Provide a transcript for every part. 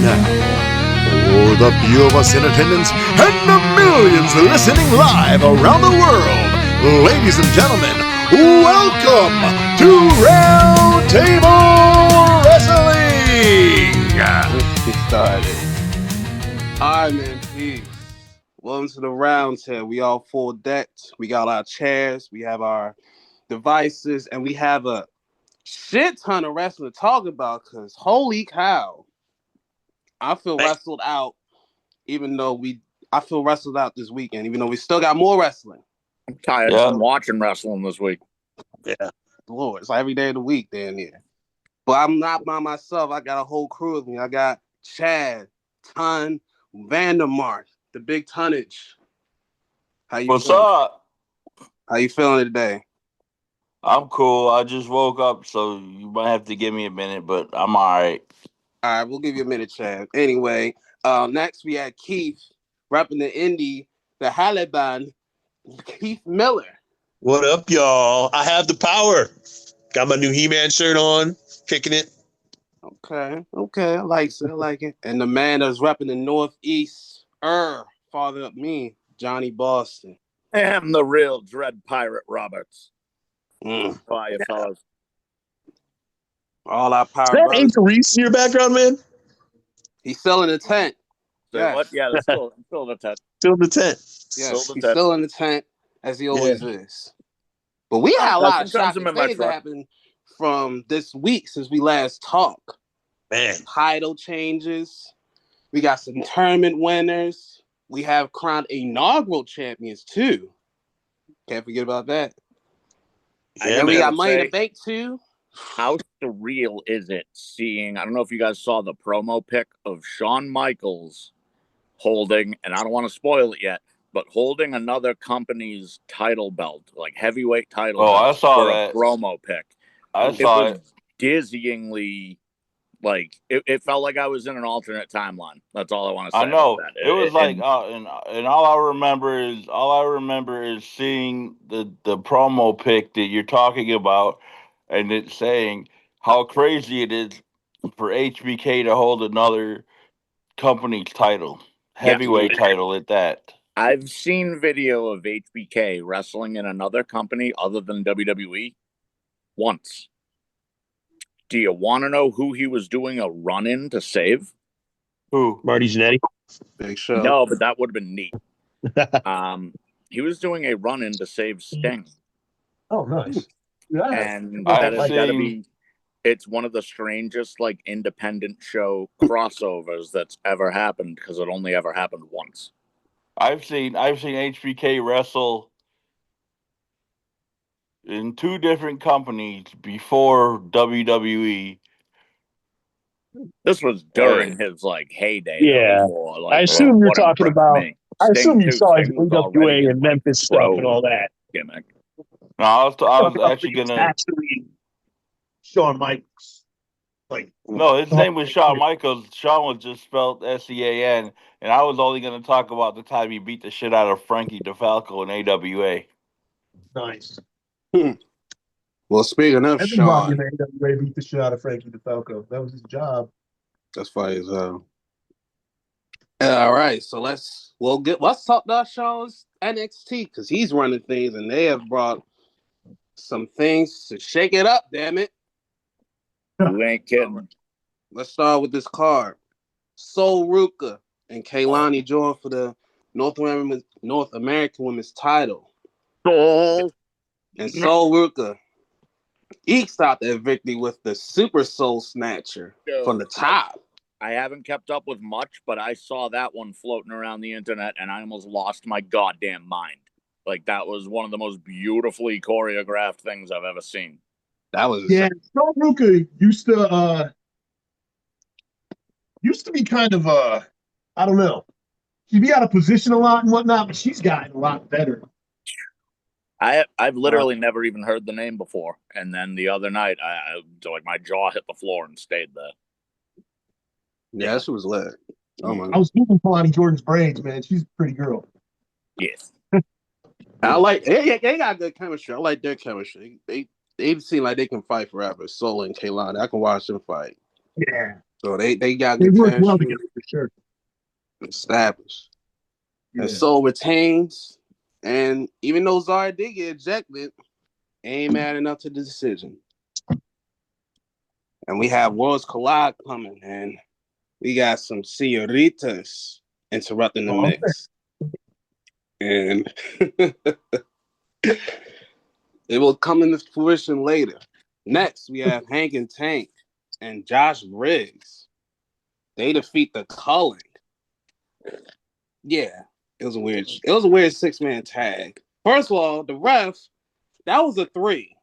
now. Oh, the few of us in attendance and the millions listening live around the world. Ladies and gentlemen, welcome to Roundtable Wrestling! Let's get started. All right, man, peace. Welcome to the Roundtable. We all full decked. We got our chairs, we have our devices, and we have a shit ton of wrestling to talk about because holy cow. I feel wrestled out, I feel wrestled out this weekend, even though we still got more wrestling. I'm tired from watching wrestling this week. Yeah. Lord, it's like every day of the week down there. But I'm not by myself. I got a whole crew with me. I got Chad, Ton, Vandermark, the big tonnage. What's up? How you feeling today? I'm cool. I just woke up, so you might have to give me a minute, but I'm all right. All right, we'll give you a minute, Chad. Anyway, next we had Keith, repping the indie, the Haliban, Keith Miller. What up, y'all? I have the power. Got my new He-Man shirt on, kicking it. Okay, I like it. And the man that's repping the Northeast, father of me, Johnny Boston. I am the real Dread Pirate Roberts. Fire, fellas. All our power. Is that Angel Reese in your background, man? He's still in the tent. Yes. What? Yeah, that's still in the tent. Still in the tent. Yes, he's still in the tent, as he always is. But we had a lot of shocking things that happened from this week since we last talked. Man. Title changes. We got some tournament winners. We have crowned inaugural champions, too. Can't forget about that. Yeah, and we got Money in the Bank, too. How surreal is it seeing, I don't know if you guys saw the promo pic of Shawn Michaels holding, and I don't want to spoil it yet, but holding another company's title belt, like heavyweight title belt. I saw for that. A promo pic. I saw it. Dizzyingly, like, it felt like I was in an alternate timeline. That's all I want to say. I know. It was like, and all I remember is seeing the promo pic that you're talking about, and it's saying how crazy it is for HBK to hold another company's title, heavyweight title at that. I've seen video of HBK wrestling in another company other than WWE once. Do you want to know who he was doing a run-in to save? Who? Marty Jannetty? Big Show. No, but that would have been neat. He was doing a run-in to save Sting. Oh, nice. Yeah. And that has got to be... It's one of the strangest, like, independent show crossovers that's ever happened because it only ever happened once. I've seen HBK wrestle in two different companies before WWE. This was during his like heyday. Yeah, though, I assume you're talking about. I assume you saw his AWA and Memphis stuff and all that. Gimmick. No, I was actually gonna. Actually, Shawn Michaels. No, his name was Shawn Michaels. Shawn was just spelled SEAN, and I was only going to talk about the time he beat the shit out of Frankie DeFalco in AWA. Nice. Well, speaking of Shawn, in AWA beat the shit out of Frankie DeFalco. That was his job. That's funny as hell. All right, so let's talk about Shawn's NXT because he's running things, and they have brought some things to shake it up. Damn it. You ain't kidding. Let's start with this card. Sol Ruka and Kaylani joined for the North American Women's title. Sol. And Sol Ruka ekes out that victory with the Super Soul Snatcher from the top. I haven't kept up with much, but I saw that one floating around the internet, and I almost lost my goddamn mind. Like, that was one of the most beautifully choreographed things I've ever seen. That was Sol Ruka used to be kind of I don't know. She'd be out of position a lot and whatnot, but she's gotten a lot better. I've literally never even heard the name before, and then the other night, I like my jaw hit the floor and stayed there. Yeah, she was lit. Oh my! I was moving Kalani Jordan's brains, man. She's a pretty girl. Yes. I like they got good chemistry. I like their chemistry. They seem like they can fight forever. Sol and Kaylani. I can watch them fight. Yeah. So they got They good work well chemistry together for sure. established. And Yeah. Soul retains. And even though Zara did get ejected, ain't mad enough to the decision. And we have Worlds Collide coming, and we got some Señoritas interrupting the Oh, okay. mix. And it will come into fruition later. Next, we have Hank and Tank and Josh Briggs. They defeat the Culling. Yeah, it was a weird. It was a weird 6-man tag. First of all, the ref, that was a 3.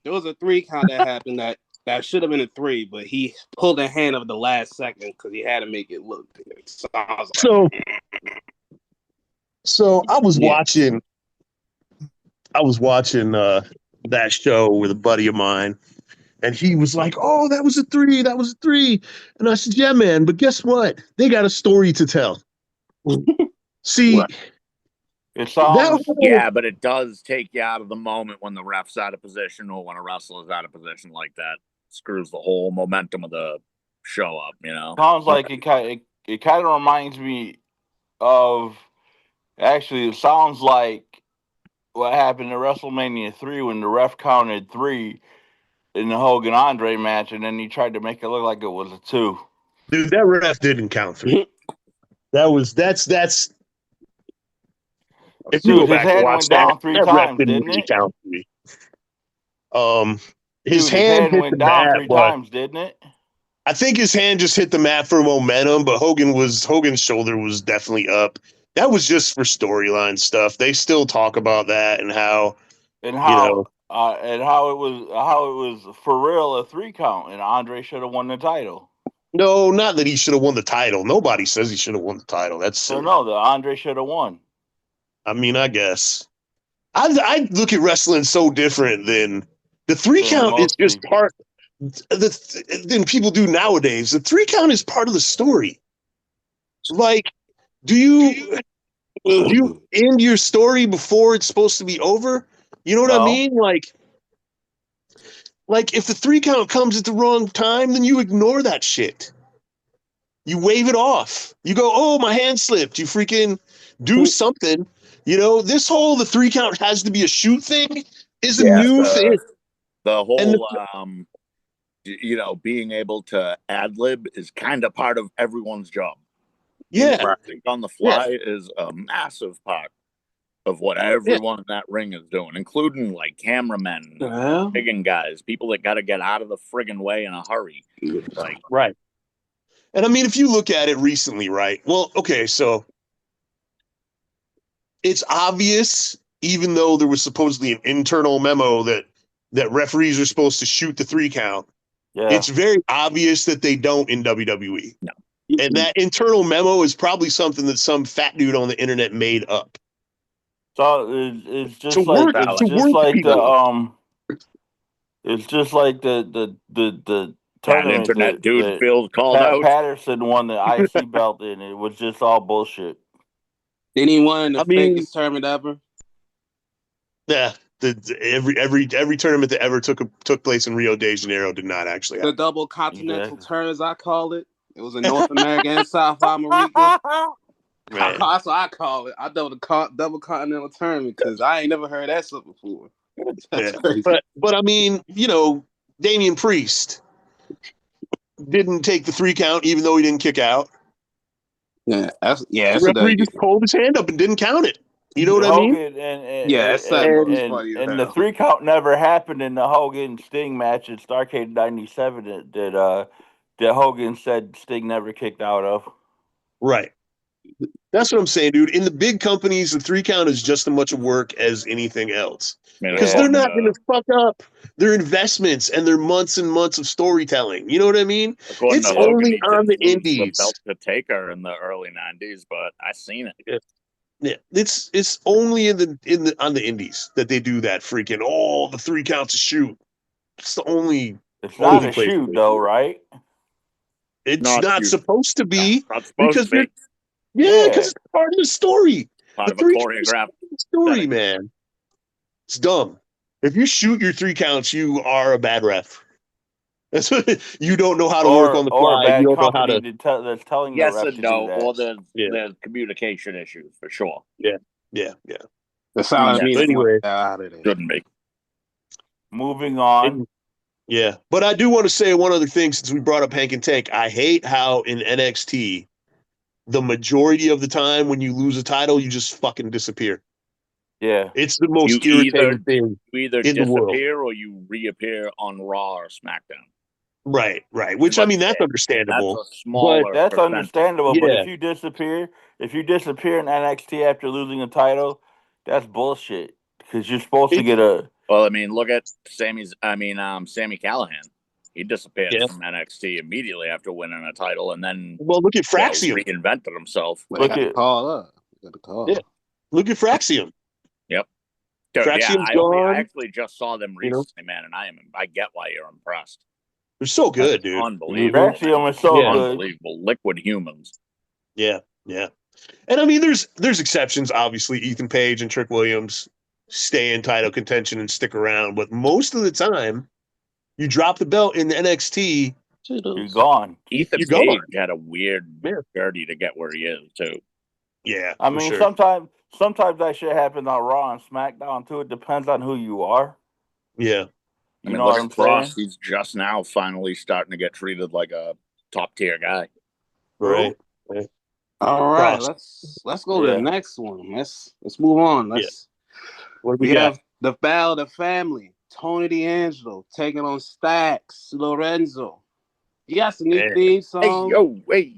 There was a 3 count that happened that should have been a 3, but he pulled a hand of the last second because he had to make it look good. So I was So, I was yeah. watching. That show with a buddy of mine, and he was like, "Oh, that was a 3. That was a 3." And I said, "Yeah, man, but guess what? They got a story to tell." See, Right. It that sounds whole Yeah, but it does take you out of the moment when the ref's out of position or when a wrestler's out of position like that. Screws the whole momentum of the show up, you know? sounds like it kind of reminds me of, actually, it sounds like what happened in WrestleMania 3 when the ref counted 3 in the Hogan Andre match, and then he tried to make it look like it was a 2. dude, that ref didn't count 3. That's if you go Dude, his back and hand watch went that, down 3 that ref times, didn't didn't really it? count 3. Um, his Dude, his hand hand hit the went down mat, 3 but times, didn't it? I think his hand just hit the mat for momentum. But Hogan's shoulder was definitely up. That was just for storyline stuff. They still talk about that and how And you know. how it was for real a 3 count, and Andre should have won the title. No, not that he should have won the title. Nobody says he should have won the title. That's So silly. no, the Andre should have won. I mean, I guess I look at wrestling so different than the 3 Than count is most just people. part than people do nowadays. The 3 count is part of the story. Like, do you end your story before it's supposed to be over? You know what I No, mean? Like if the 3 count comes at the wrong time, then you ignore that shit. You wave it off. You go, "Oh, my hand slipped." You freaking do something. This whole the 3 count has to be a shoot thing is a Yeah, new thing. the And whole being able to ad lib is kind of part of everyone's job. Being able yeah, to think on the yeah, fly is a massive part of what yeah. everyone in that ring is doing, including like cameramen, Well, friggin' guys, people that got to get out of the friggin' way in a hurry. Like, Right. And I mean, if you look at it recently, right? Well, okay, so it's obvious, even though there was supposedly an internal memo that referees are supposed to shoot the 3 count. yeah. It's very obvious that they don't in WWE. no. And that internal memo is probably something that some fat dude on the internet made up So it's to just like work Valid. people. it's just like the That tournament internet dude that feels called Pat out. Patterson won the IC belt in. It was just all bullshit. didn't he win I the mean, fakest tournament ever? yeah, every tournament that ever took place in Rio de Janeiro did not actually The happen. double continental Exactly. turn, as I call it. It was in North America and South America. Man. That's what I call it. I double continental tournament because I ain't never heard that stuff before. That's Yeah. crazy. But I mean, Damian Priest didn't take the 3 count even though he didn't kick out. That's The a referee W. just pulled his hand up and didn't count it. You know what I mean? Hogan Yeah, that segment was And funny as and the hell. 3 count never happened in the Hogan Sting match at Starrcade '97 that Hogan said Sting never kicked out of. right. That's what I'm saying, dude. In the big companies, the 3 count is just as much work as anything else. Man, Because Yeah. they're not going to fuck up their investments and their months and months of storytelling. You know what I mean? according It's to Hogan, only he on the did lose the indies. belt to Taker in the early '90s, but I seen it. Yeah, it's only on the indies that they do that freaking the 3 counts a shoot. It's the only It's not only a place shoot they though, do it. right? It's Not not you. supposed to be Not supposed because to be because it's part of the story. part The of a 3 count is choreographed part of the story, setting. man. It's dumb. If you shoot your 3 counts, you are a bad ref. That's what, you don't know how to work on the or a fly. You bad don't know how company to. that's telling the Yes ref and to no, do or that. there's communication issues for sure. Yeah. That sounded to me But anyway, out of there. Shouldn't be. Moving on. Yeah, but I do want to say one other thing since we brought up Hank and Tank. I hate how in NXT, the majority of the time when you lose a title, you just fucking disappear. Yeah. It's the most You irritating thing either in the world. disappear or you reappear on Raw or SmackDown. Right. Which, I mean, that's That's understandable. a smaller That's percentage. understandable, but Yeah. if you disappear in NXT after losing a title, that's bullshit. Because you're supposed to get a. Well, I mean, look at Sammy Callahan. He disappeared Yeah. from NXT immediately after winning a title, and then Well, look at Fraxium. reinvented himself. They got to call up. Yeah. Look at Fraxium. Yep. Dude, Fraxium's I gone. actually just saw them recently, man, and I get why you're impressed. They're so good, dude. Unbelievable. Fraxium is so good. Unbelievable. Liquid humans. Yeah. And I mean, there's exceptions. Obviously, Ethan Page and Trick Williams stay in title contention and stick around, but most of the time, you drop the belt in the NXT, you're gone. Ethan You're Page gone. had a weird journey to get where he is too. Yeah, I mean, sometimes that shit happens on Raw and SmackDown too. It depends on who you are. Yeah. You know what what I'm Cross, saying? he's just now finally starting to get treated like a top tier guy. Right. All right, Cross. let's go to the next one. Let's move on. What do we got? have the Battle of the Family. Tony D'Angelo taking on Stax Lorenzo. You got some new theme song. Hey.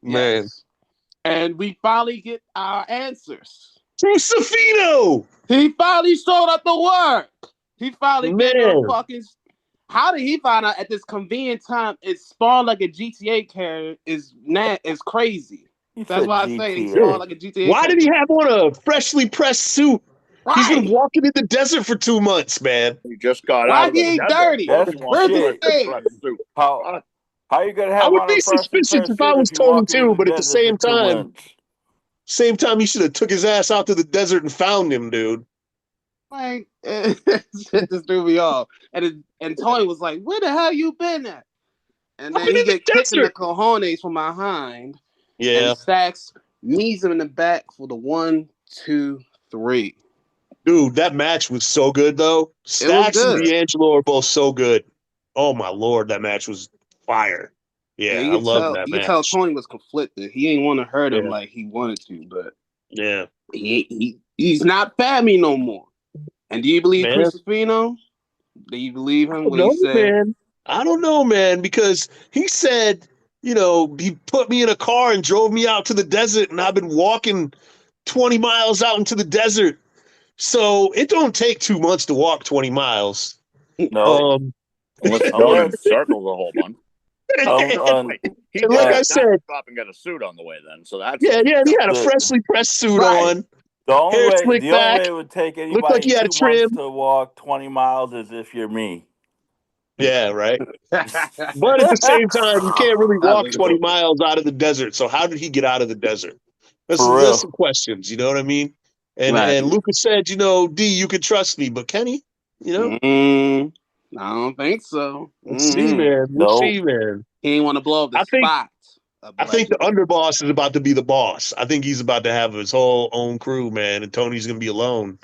Man. Yes. And we finally get our answers. Crucifino! He finally showed up to work. He finally gave them fucking. How did he find out at this convenient time? It spawned like a GTA character is crazy. That's why I say he spawned like a GTA. Why did he have on a freshly pressed suit? Right. He's been walking in the desert for 2 months, man. He just got Why out of the he desert. dirty? Where's his name? How you gonna have? I would on be a freshly suspicious pressed if I suit was you Tony walking in too, the but at the desert same for 2 time, months? he should have took his ass out to the desert and found him, dude. Like, shit just threw me off. And Tony was like, "Where the hell you been at?" And then he get kicked in the cojones from behind. Yeah. And Stax knees him in the back for the 1, 2, 3. Dude, that match was so good, though. Stax and D'Angelo are both so good. Oh, my Lord, that match was fire. Yeah, I love that match. You can tell Tony was conflicted. He ain't want to hurt him like he wanted to, but he's not Fammy no more. And do you believe Crucifino? Do you believe him when he said? I don't know, man, because he said, he put me in a car and drove me out to the desert, and I've been walking 20 miles out into the desert. So it don't take 2 months to walk 20 miles. No. Unless you're going in circles a whole bunch. He like I said, stop and get a suit on the way then. So that's he had a freshly pressed suit on. The only way it would take Looked anybody like he had 2 months to walk 20 miles is if you're me. Yeah, right. But at the same time, you can't really walk 20 miles out of the desert. So how did he get out of the desert? There's some questions, you know what I mean? And Lucas said, D, you can trust me, but can he? I don't think so. We'll see, man. He ain't want to blow up the spot. I think the underboss is about to be the boss. I think he's about to have his whole own crew, man, and Tony's gonna be alone.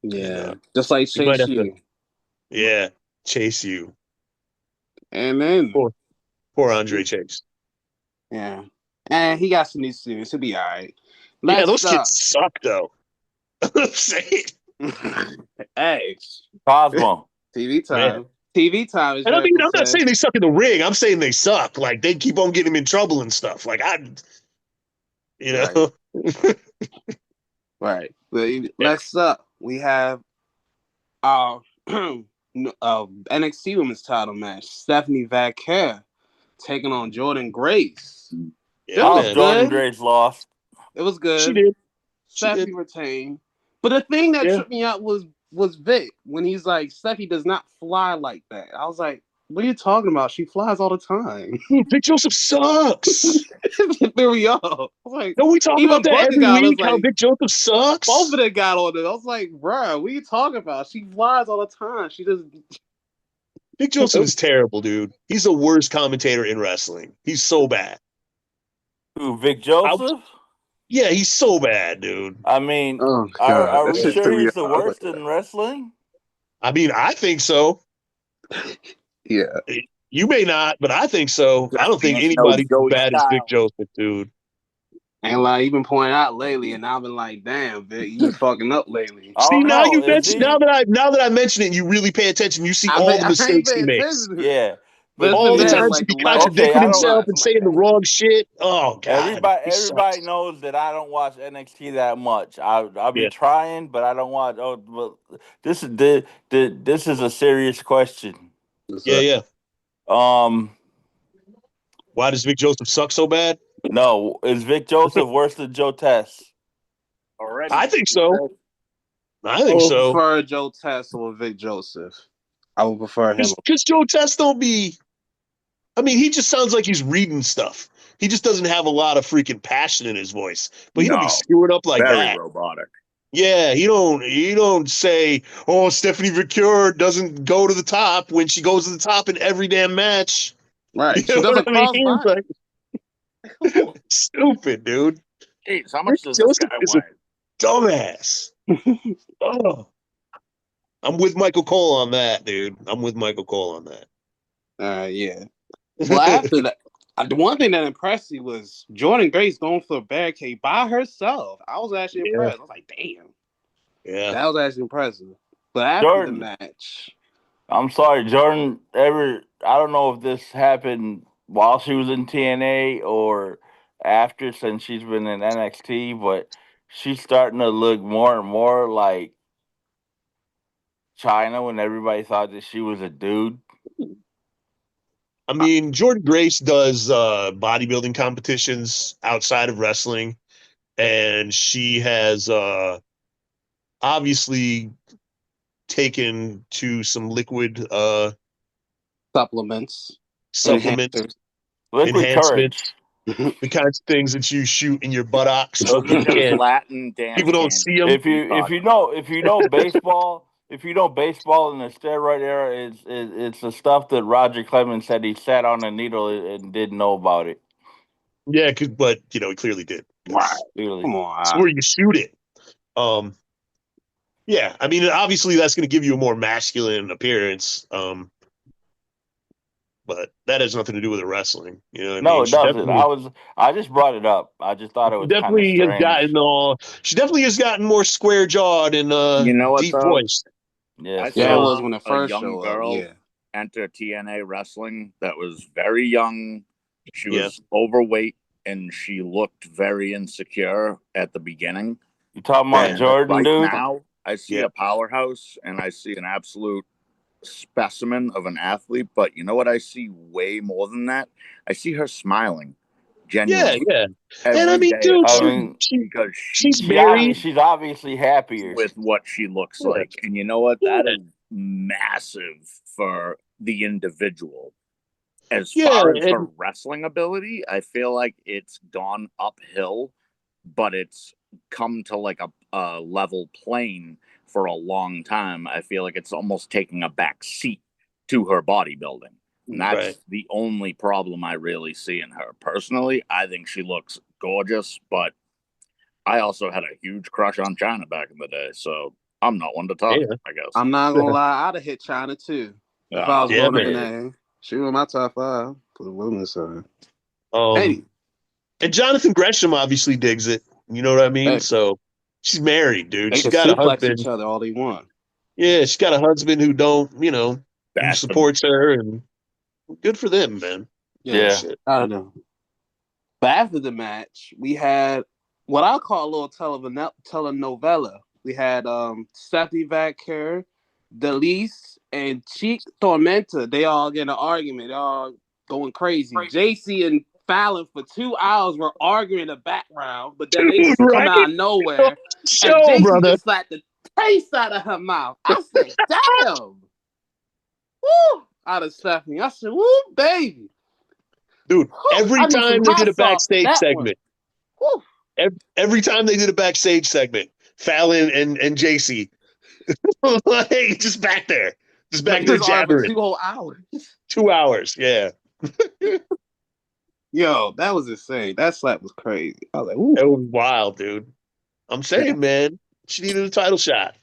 Yeah, just like Chase U. Yeah, Chase U. And then poor Andre Chase. Yeah, and he got some new suits. He'll be all right. Those kids suck though. Say it. Hey, Cosmo. TV time. Man. TV time is. And I mean, I'm not saying they suck in the ring. I'm saying they suck. Like they keep on getting him in trouble and stuff. Like Right. Next up, we have our NXT Women's Title match: Stephanie Vaquer taking on Jordan Grace. Jordan Grace lost. It was good. She did. Stephanie retained. But the thing that tripped me out was Vic when he's like, Steffi does not fly like that. I was like, what are you talking about? She flies all the time. Vic Joseph sucks. There we are. I was like, we talk about that every week, how Vic Joseph sucks? Both of them got on it. I was like, bro, what are you talking about? She flies all the time. She doesn't. Vic Joseph is terrible, dude. He's the worst commentator in wrestling. He's so bad. Who, Vic Joseph? Yeah, he's so bad, dude. I mean, Oh are god, are that we shit sure threw me he's the off. worst in wrestling? I mean, I think so. Yeah, You may not, but I think so. I don't think Ain't no anybody's as Joey bad as Vic Styles. Joseph, dude. ain't like you've been pointing out lately, and I've been like, damn, Vic, you been fucking up lately. I See, don't now know. you Is mention he? now that I mention it, you really pay attention. You see all the I ain't mistakes he paying makes. attention to it, Yeah, but but it's All been the there times like he the last okay, contradicted I 6 don't. himself and months. saying the wrong shit. Oh God, Everybody, he everybody sucks. knows that I don't watch NXT that much. I'll be Yeah, trying, but I don't watch. Oh, well, this is a serious question. yeah. Um, Why does Vic Joseph suck so bad? no, is Vic Joseph worse than Joe Tess? Already. I think so. I I think would so. prefer Joe Test or Vic Joseph. I would prefer him. Because Joe Test don't be. I mean, he just sounds like he's reading stuff. He just doesn't have a lot of freaking passion in his voice. But he don't be No, screwing up like very that. robotic. Yeah, he don't say, "Oh, Stephanie McCure doesn't go to the top" when she goes to the top in every damn match. You Right. She know what doesn't I mean? cross It's body. like stupid, dude. Jeez, how Rick much does this Joseph guy is a weigh? dumbass. Oh, I'm with Michael Cole on that, dude. I'm with Michael Cole on that. Yeah. Well, after that, the one thing that impressed me was Jordan Grace going for a barricade by herself. I was actually Yeah, impressed. I was like, damn, yeah. that was actually impressive. But after the Jordan, match, I'm sorry, Jordan. I don't know if this happened while she was in TNA or after, since she's been in NXT, but she's starting to look more and more like China when everybody thought that she was a dude. I mean, Jordan Grace does bodybuilding competitions outside of wrestling, and she has obviously taken to some liquid supplements, supplements, enhancers. Liquid enhancements, Right. the kinds of things that you shoot in your buttocks so Those are people just can't, Latin dance people don't candies. see them. If you know baseball, if you know baseball in the steroid era, it's the stuff that Roger Clemens said he sat on a needle and didn't know about it. Yeah, but he clearly did. Really. Come It's on. where you shoot it. Um, yeah, I mean, obviously that's going to give you a more masculine appearance. But that has nothing to do with the wrestling. You know what I No, mean? it doesn't. I just brought it up. I just thought it She was kind of definitely has strange. gotten she definitely has gotten more square jawed and You know what deep though? voiced. Yes. I Yeah, it saw was when it a first young showed up. girl Yeah. enter TNA wrestling that was very young. She Yeah. was overweight and she looked very insecure at the beginning. You talking about And Jordan, right dude? now, I see Yeah. a powerhouse and I see an absolute specimen of an athlete. But you know what? I see way more than that. I see her smiling, Yeah, genuinely, yeah. And I every mean, day at dude, I work mean, because she's she's married. she's obviously happier. with what she looks Yeah. like. And you know what? Yeah. That is massive for the individual. As Yeah, far as her and wrestling ability, I feel like it's gone uphill, but it's come to like a level plane for a long time. I feel like it's almost taking a back seat to her bodybuilding. And that's right. the only problem I really see in her. Personally, I think she looks gorgeous, but I also had a huge crush on China back in the day, so I'm not one to talk, Yeah. I guess. I'm not gonna lie, I'd have hit China too if I was Yeah, going up in man. there. She was my top 5 for the women's side. Um, Hey, and Jonathan Gresham obviously digs it. You know what I mean? hey, So she's married, dude. they She's can got a suplex each husband. other all they want. Yeah, she's got a husband who Bastard. supports her, and good for them, man. Yeah, Yeah. Shit. I don't know. But after the match, we had what I call a little telenovela. We had Stephanie Vaquer, Delise, and Cheek Tormenta. They all get in an argument. They all going crazy. JC and Fallon for 2 hours were arguing in the background, but then they Dude, just come right? out of nowhere. And Show, JC brother. just slapped the taste out of her mouth. I said, damn. Woo! Out of Stephanie. I said, woo, baby. Dude, Whew, every I need some time they did hot a sauce for backstage that one. segment, Whew. every time they did a backstage segment, Fallon and JC, like, just back there, Just back there Just on for jabbering. 2 whole hours. 2 hours, yeah. Yo, that was insane. That slap was crazy. I was like, ooh. It was wild, dude. I'm saying, man, she needed a title shot.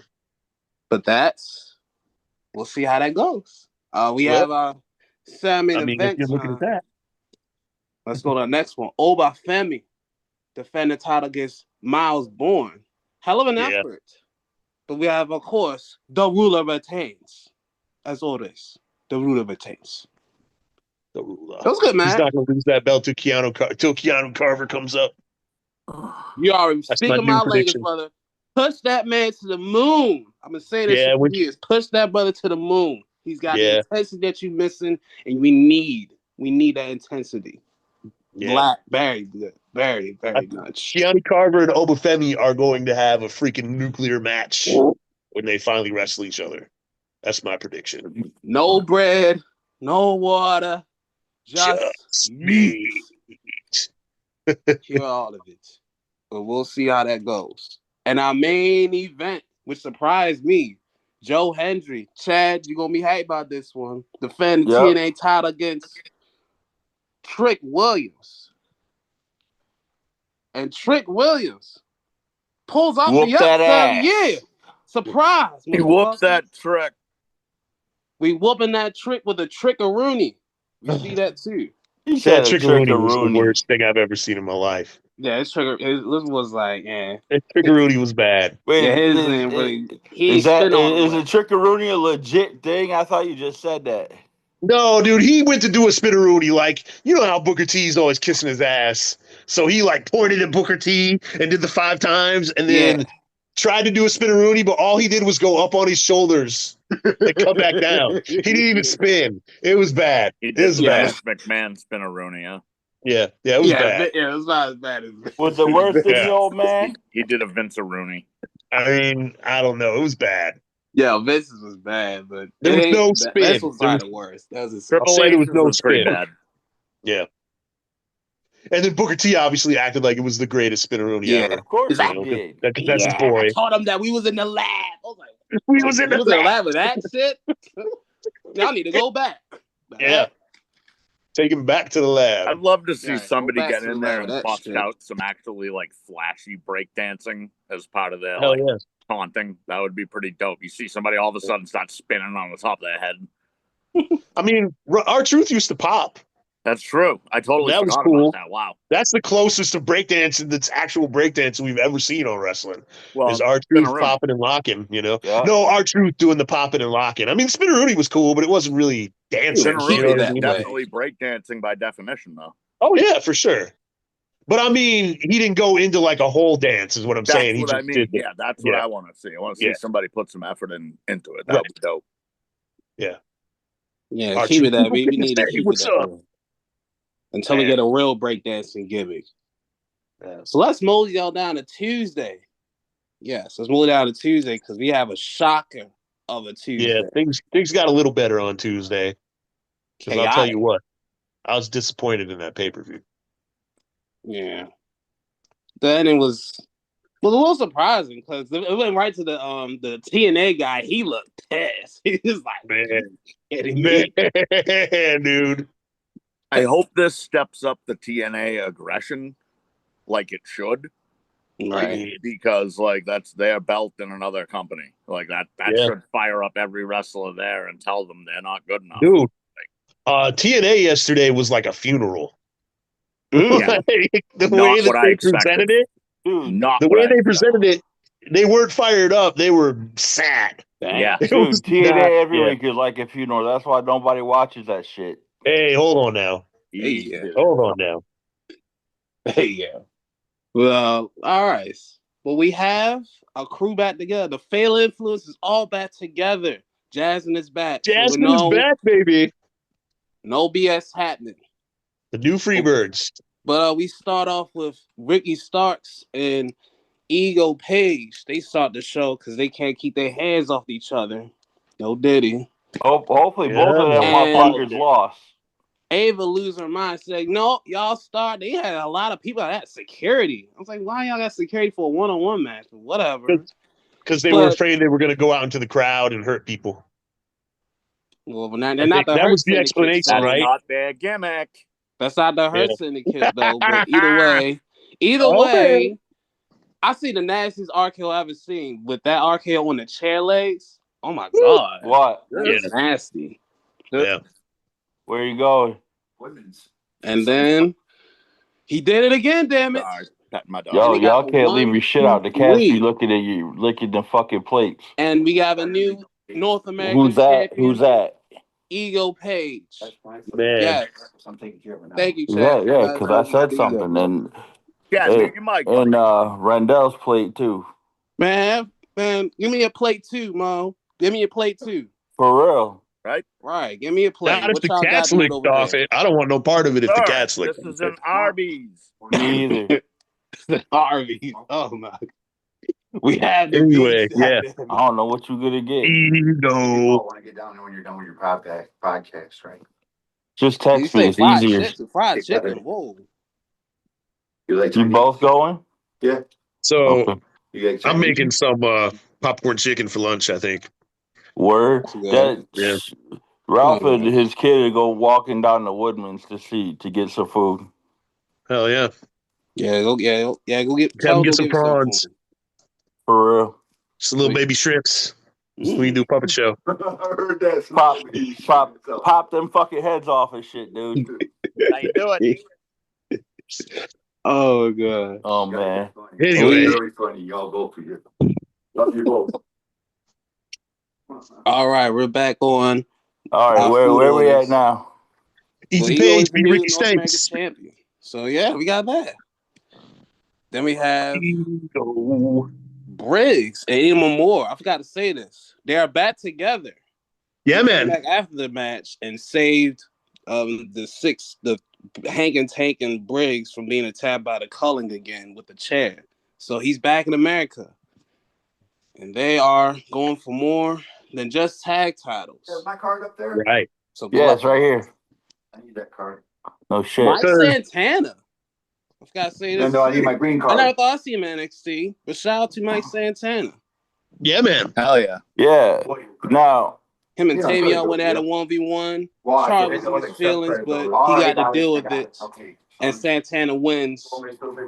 But we'll see how that goes. We Well, have our salmon I mean, if event you're looking at time. that, Let's go to the next one. Obafemi defend the title against Miles Bourne. Hell of an yeah, effort. But we have, of course, the ruler retains. As always, the ruler retains. the ruler. That was good, He's man. not going to lose that belt till Keanu Carver comes up. You are That's my speaking new my language, prediction. brother. Push that man to the moon. I'm gonna say this Yeah, for years. Push that brother to the moon. He's got the Yeah. intensity that you're missing, and we need that intensity. Yeah. Very good. Very, very much. Keanu Carver and Obafemi are going to have a freaking nuclear match when they finally wrestle each other. That's my prediction. No bread, no water, just meat. Hear all of it. But we'll see how that goes. And our main event, which surprised me, Joe Hendry. Chad, you're going to be hyped about this one. Defend the TNA title against Trick Williams. And Trick Williams pulls off Whoop the that upset. ass. Yeah. Surprise. He whooped that trick. We whooping that trick with a trick-a-rooney. We see that too. That Trickaroonie was the worst thing I've ever seen in my life. Yeah, this was like, That Trickaroonie was bad. Wait, yeah, his is, really. is a Trickaroonie a legit thing? I thought you just said that. No, dude, he went to do a spinneroonie. Like, you know how Booker T's always kissing his ass. So he like pointed at Booker T and did the 5 times and then tried to do a spinneroonie, but all he did was go up on his shoulders and come back down. He didn't even spin. It was bad. He It did was bad. McMahon spin-a-rooney, huh? Yeah, it was bad. Yeah, it was not as bad as Was it worse than the old man? He did a Vince-a-rooney. I mean, I don't know. It was bad. Yeah, Vince's was bad, but There was no spin. Vince was probably the worst. That was Triple H's was pretty bad. Yeah. And then Booker T obviously acted like it was the greatest spinneroonie ever. Of course he did. That's his boy. I told him that we was in the lab. I was like, we was in the lab with that shit? Y'all need to go back. Yeah. Take him back to the lab. I'd love to see somebody go back get to the in there lab, and that bust shit. out some actually like flashy breakdancing as part of their Hell yeah. taunting. That would be pretty dope. You see somebody all of a sudden start spinning on the top of their head. I mean, R-Truth used to pop. That's true. I totally That was forgot cool. about that. Wow. That's the closest to breakdancing that's actual breakdancing we've ever seen on wrestling. Well, is R-Truth popping and locking, you know? Yeah. No, R-Truth doing the popping and locking. I mean, Spinneroonie was cool, but it wasn't really dancing. Spinneroonie You know what I is mean? definitely breakdancing by definition, though. Oh, yeah, for sure. But I mean, he didn't go into like a whole dance, is what I'm saying. That's what I mean. Yeah, that's what I want to see. I want to see somebody put some effort into it. That'd be dope. Yeah. Yeah, keep it that. We need to keep What's it that. up? Until we get a real breakdancing gimmick. So let's move y'all down to Tuesday. Yes, let's move down to Tuesday because we have a shocker of a Tuesday. Yeah, things got a little better on Tuesday. Because I'll tell you what, I was disappointed in that pay-per-view. Yeah. The ending was a little surprising because it went right to the TNA guy. He looked pissed. He was like, man, dude. I hope this steps up the TNA aggression like it should. Right. Because like that's their belt in another company. Like that should fire up every wrestler there and tell them they're not good enough. Dude, TNA yesterday was like a funeral. Yeah. The way that they presented it, not the way they presented it, they weren't fired up. They were sad. Yeah. It Dude, was TNA every week is like a funeral. That's why nobody watches that shit. Hey, hold on now. Hold on now. Well, all right. Well, we have a crew back together. The Fatal Influence is all back together. Jasmine is back. Jasmine is back, baby. No BS happening. The new Freebirds. But we start off with Ricky Starks and Ego Page. They start the show because they can't keep their hands off each other. No Diddy. Hopefully both of them motherfuckers lost. Ava losing her mind, saying, no, y'all start. They had a lot of people that security. I was like, why y'all got security for a one-on-one match? But whatever. Because they were afraid they were going to go out into the crowd and hurt people. Well, they're not the that Hurt was the Syndicate. explanation, So That's right? not their gimmick. that's not the Hurt Syndicate, though. But either way, man. I see the nastiest RKO I've ever seen with that RKO on the chair legs. Oh my god, What? that's nasty. Yeah. Where you going? And then he did it again. Damn it! Sorry, patting my dog. Yo, And he got y'all the can't leave 1, your shit 2, out. The cats be 3. looking at you, licking the fucking plates. And we have a new North American Who's that? champion. Who's that? Ego Page. Man. Yes. Thank you, Who's Chad. that? Yeah, because I said something. And Yeah, mute your mic. and Randall's plate too. Man, give me a plate too, Mo. Give me a plate too. For real. Right, give me a plate. Not if What the y'all got cats doing licked over off there? it. I don't want no part of it if the Sir, cats licked this off is it. an Arby's. Me either. Arby's. Oh my. We have the Anyway, beef. yeah. I don't know what you gonna get. Ego. want to get down there when you're done with your podcast, right? Just You text me. say It's fried easier. chicken? Fried chicken. Whoa. You both going? Yeah. So Okay. I'm making some popcorn chicken for lunch, I think. Word. Good. Yeah. Ralph Oh, and his kid are go walking down the Woodman's to get some food. Hell yeah. Yeah, go get. Have them Go get some get some prawns. food. For real. Just little baby shrimps. Just when you do a puppet show. I heard that. Pop them fucking heads off and shit, dude. How you do it? Oh god. Oh man. Anyway. Very funny. Y'all go for you. Love you both. All right, we're back on. All right, where we at now? Easy Ego Page, is the be new Ricky North American Stanks. champion. So yeah, we got that. Then we have Ego. Briggs and Emma Moore. I forgot to say this. They are back together. Yeah, They came man. back after the match and saved the Hank and Tank and Briggs from being attacked by the Culling again with the chair. So he's back in America. And they are going for more than just tag titles. Is my card up there? Right. So Yeah, it's right here. I need that card. No shit. Mike Sir. Santana. I forgot to say this. No, I need my green I card. never thought I'd see him in NXT, but shout out to Mike Santana. Yeah, man. Hell yeah. Yeah. Now, Him and Yeah, Tavion good, went at a yeah. 1v1. Well, Charlie I was in his feelings, but he got to deal with it. And Santana wins.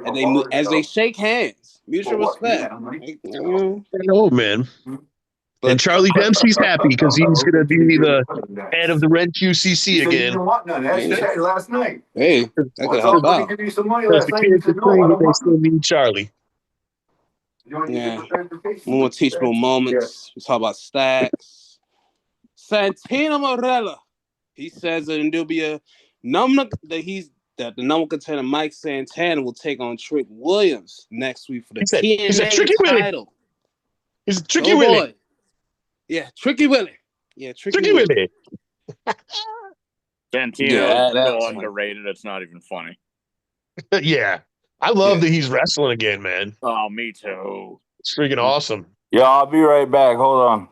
And as they shake hands, mutual respect. Oh, man. But And Charlie Dempsey's happy because he's going to be the head of the Ren QCC You again. didn't want none. That's said last night. hey, that I could thought help I out. could give you some money Because last the night. You kids are said, no, I saying don't they want still none. need Charlie. You want to Yeah. get clarification? More teachable moments. We talk about Stacks. Santino Morella. He says that there'll be a number that the number contender Mike Santana will take on Trick Williams next week for the He said, TNA Tricky Willie. title. He's a Tricky Oh, Willie. boy. Yeah, Tricky Willie. Yeah, Tricky Willie. Santino Yeah, is that's so funny. underrated. It's not even funny. Yeah. I love that he's wrestling again, man. Oh, me too. It's freaking awesome. yo, I'll be right back. Hold on.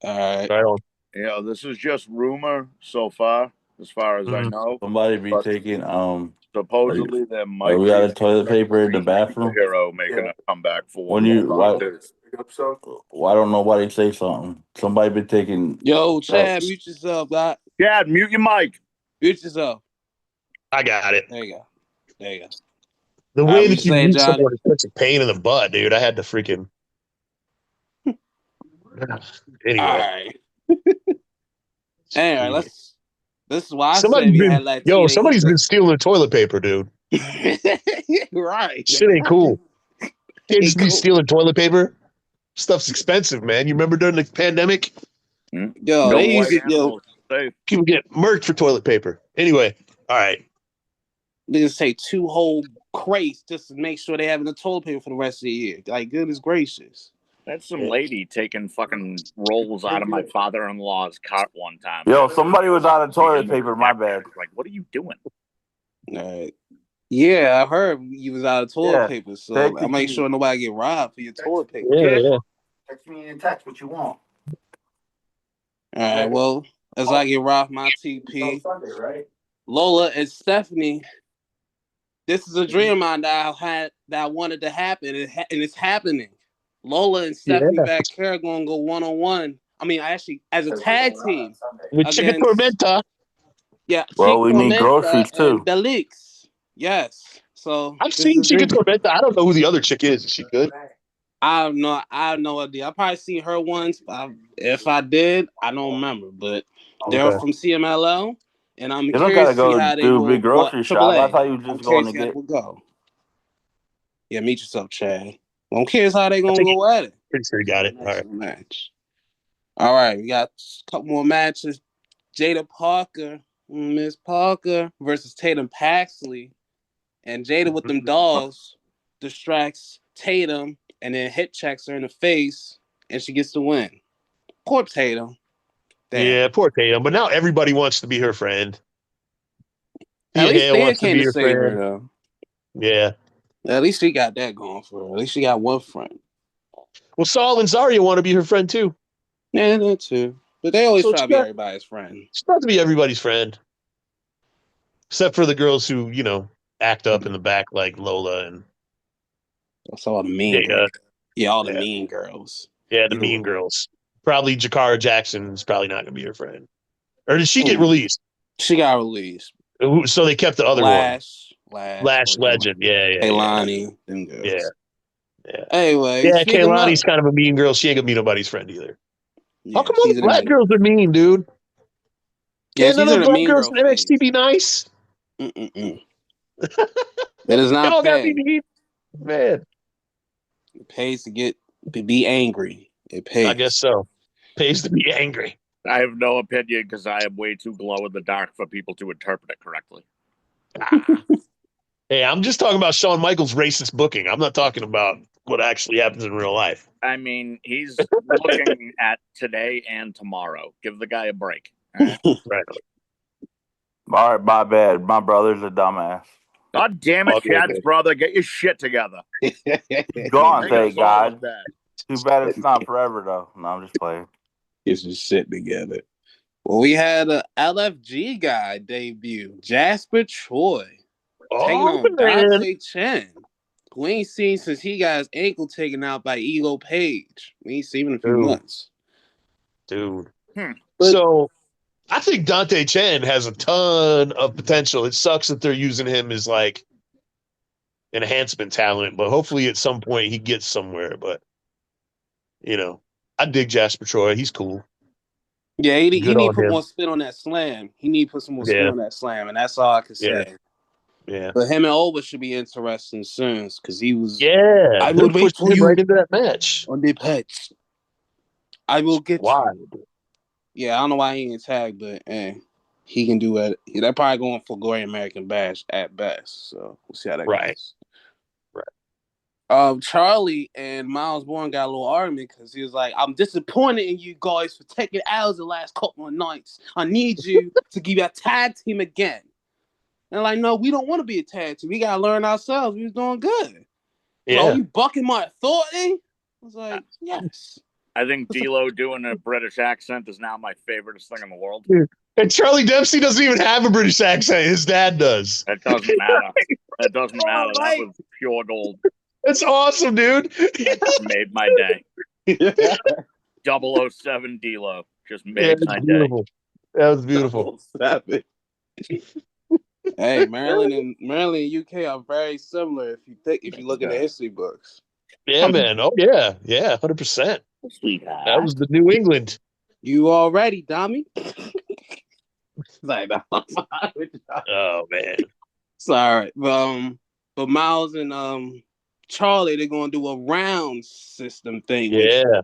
All right. Right on. Yeah, this is just rumor so far as I know. Somebody be But taking supposedly there might we be got a toilet paper in the bathroom. Hero making a comeback for When one you more why, time. why don't nobody say something? Somebody been taking Yo, Chad, mute yourself, Doc. Chad, mute your mic. Mute yourself. I got it. There you go. There you go. The All way right, that what you you saying, mute Johnny? someone is such a pain in the butt, dude. I had to freaking. Anyway. All right. Anyway, this is why I Somebody's said we been, had like somebody's been stealing the toilet paper, dude. right. Shit ain't cool. Can't just be cool. stealing toilet paper. Stuff's expensive, man. You remember during the pandemic? Yo, No they used white to, animals safe. People get murked for toilet paper. Anyway, all right. they just take 2 whole crates just to make sure they have the toilet paper for the rest of the year. Like, goodness gracious. That's some lady taking fucking rolls out of my father-in-law's cart one time. Yo, somebody was out of toilet paper, my bad. Like, what are you doing? All right. Yeah, I heard you was out of toilet Yeah. paper, so Take the I make key. sure nobody get robbed for your toilet paper. Yeah. Text me in text what you want. All right, well, as I get robbed my TP, Sunday, right? Lola and Stephanie, this is a dream of mine that I had that I wanted to happen, and it's happening. Lola and Stephanie Vaquera going to go one-on-one I mean, actually, as a tag team With Chicken against Tormenta. Well, Chick we need Tormenta groceries and too. Belix. Yes. So I've this is seen a Chicken big. Tormenta. I don't know who the other chick is. Is she good? I have no idea. I probably seen her once. If I did, I don't remember. But they're Okay. from CMLL, and I'm You don't curious gotta to see go how they do a big will. What grocery shop. I AAA? thought you were I'm just going curious to to see how they get. will go. Yeah, meet yourself, Chad. Well, I'm curious how they I gonna think go at it. pretty sure you got it. All Next right. match. All right, we got a couple more matches. Jada Parker, Miss Parker versus Tatum Paxley, and Jada with them dolls distracts Tatum and then hit checks her in the face, and she gets the win. Poor Tatum. Damn. Yeah, poor Tatum. But now everybody wants to be her friend. At Thea least Hale Thea wants to came be to her save her friend. though. Yeah. At least she got that going for her. At least she got one friend. Well, Saul and Zarya want to be her friend too. Yeah, that too. But they always So try to be everybody's friend. she's not to be everybody's friend, except for the girls who, act up in the back like Lola and That's all the mean girls. Jada. Yeah, all the Yeah, mean girls. yeah, the You're mean right. girls. Probably Jakara Jackson is probably not going to be her friend. Or did she get released? She got released. So they kept the other one. Lash, Lash Legend. Yeah. Kaylani, them Yeah. girls. Yeah. Anyway, Yeah, speaking of, Kaylani's kind of a mean girl. She ain't going to be nobody's friend either. How yeah, come all she's the in the black mean. girls are mean, dude? Yeah, Can't none she's of in the the black mean girls girl in NXT phase. be nice? Mm-mm-mm. It is They not all got to fair. be mean. Man, It pays to be angry. It I guess pays. so. Pays to be angry. I have no opinion because I am way too glow in the dark for people to interpret it correctly. Ah. Hey, I'm just talking about Shawn Michaels' racist booking. I'm not talking about what actually happens in real life. I mean, he's looking at today and tomorrow. Give the guy a break. All right? Right. All right, my bad. My brother's a dumbass. God damn it, Okay, Chad's okay. brother. Get your shit together. Gone, Make us thank all God. look bad. Too bad it's not forever though. No, I'm just playing. Get your shit together. Well, we had a LFG guy debut, Jasper Troy, taking Oh, on man. Dante Chen, who we ain't seen since he got his ankle taken out by Ego Page. We ain't seen him in a few months. Dude. Hmm. So I think Dante Chen has a ton of potential. It sucks that they're using him as like enhancement talent, but hopefully at some point he gets somewhere. But I dig Jasper Troy. He's cool. Yeah, he Good need to on put him. more spin on that slam. He need to put some more spin Yeah, on that slam, and that's all I can yeah, say. yeah. But him and Oba should be interesting soon because he was. Yeah, I they're will wait pushing for him right you into that match. on the pitch. I will get Why? you. Yeah, I don't know why he ain't tagged, but he can do it. They're probably going for Great American Bash at best. So we'll see how that Right. goes. Right. Charlie and Miles Bourne got a little argument because he was like, "I'm disappointed in you guys for taking hours the last couple of nights. I need you to give a tag team again." And like, no, we don't want to be a tag team. We gotta learn ourselves. We was doing good. So, Yeah. you bucking my authority? I was like, yes. I think D'Lo doing a British accent is now my favorite thing in the world. And Charlie Dempsey doesn't even have a British accent. His dad does. It doesn't matter. It doesn't matter. right. That was pure gold. That's awesome, dude. That just made my day. 007 D'Lo just made my day. Beautiful. That was beautiful. Hey, Maryland and UK are very similar if you look in the history books. Yeah, man. Oh yeah, 100%. Sweetheart. That was the New England. You already, dummy. Like, Oh man. sorry, but Miles and Charlie, they're gonna do a round system thing. Yeah.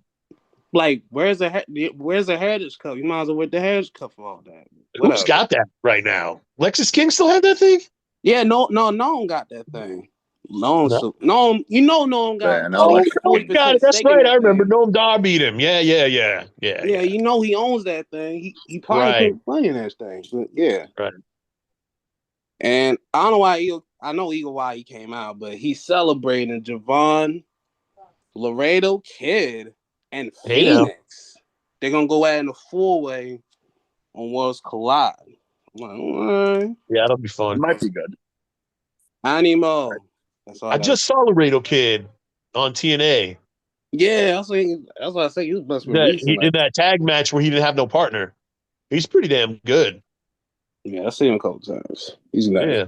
Like, where's the Heritage Cup? You might as well wear the Heritage Cup for all that. Who's got that right now? Lexus King still have that thing? Yeah, no one got that thing. No, no one got. Yeah, no, like 40% got it. That's stake in right. that I remember. thing. Noam Dar beat him. Yeah. Yeah, you know he owns that thing. He probably Right. couldn't play in that thing, but yeah. Right. And I don't know why I know Eagle why he came out, but he's celebrating Javon, Laredo Kid, and Hey, now. Phoenix. They're gonna go at in a 4-way on Worlds Collide. I'm like, all right. Yeah, that'll be fun. it might be good. Animo. That's all I just saw Laredo Kid on TNA. Yeah, that's what I say. He was best with That recent. he did that tag match where he didn't have no partner. He's pretty damn good. Yeah, I seen him a couple times. He's nice. Yeah.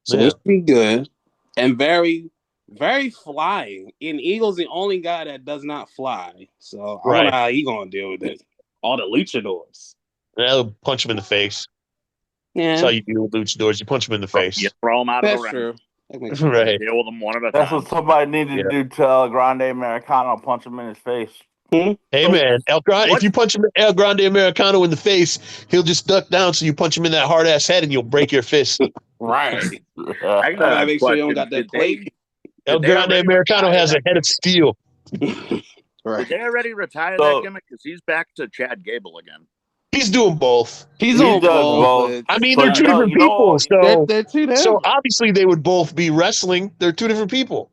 So Yeah. this be good and very, very flying. And Eagle's the only guy that does not fly. So I wonder Right. how he gonna deal with it. All the luchadors. They'll punch him in the face. Yeah, That's how you deal with luchadors. You punch him in the You face. throw them out of the that's ring. true. That makes sense. Right. Deal with them one at a That's time. what somebody needed Yeah. to do to El Grande Americano, punch him in his face. Hey, So, man, what- if you punch him El Grande Americano in the face, he'll just duck down. So you punch him in that hard ass head and you'll break your fist. Right. I You got gotta a make sure you don't question. got that plate. El Did they Grande already Americano retire has a that head of gimmick? steel. Did Right. they already retire that So gimmick? Because he's back to Chad Gable again. He's doing both. He's he on does both, both. but I mean, But they're two different people. So, they're two so different. obviously they would both be wrestling. They're two different people.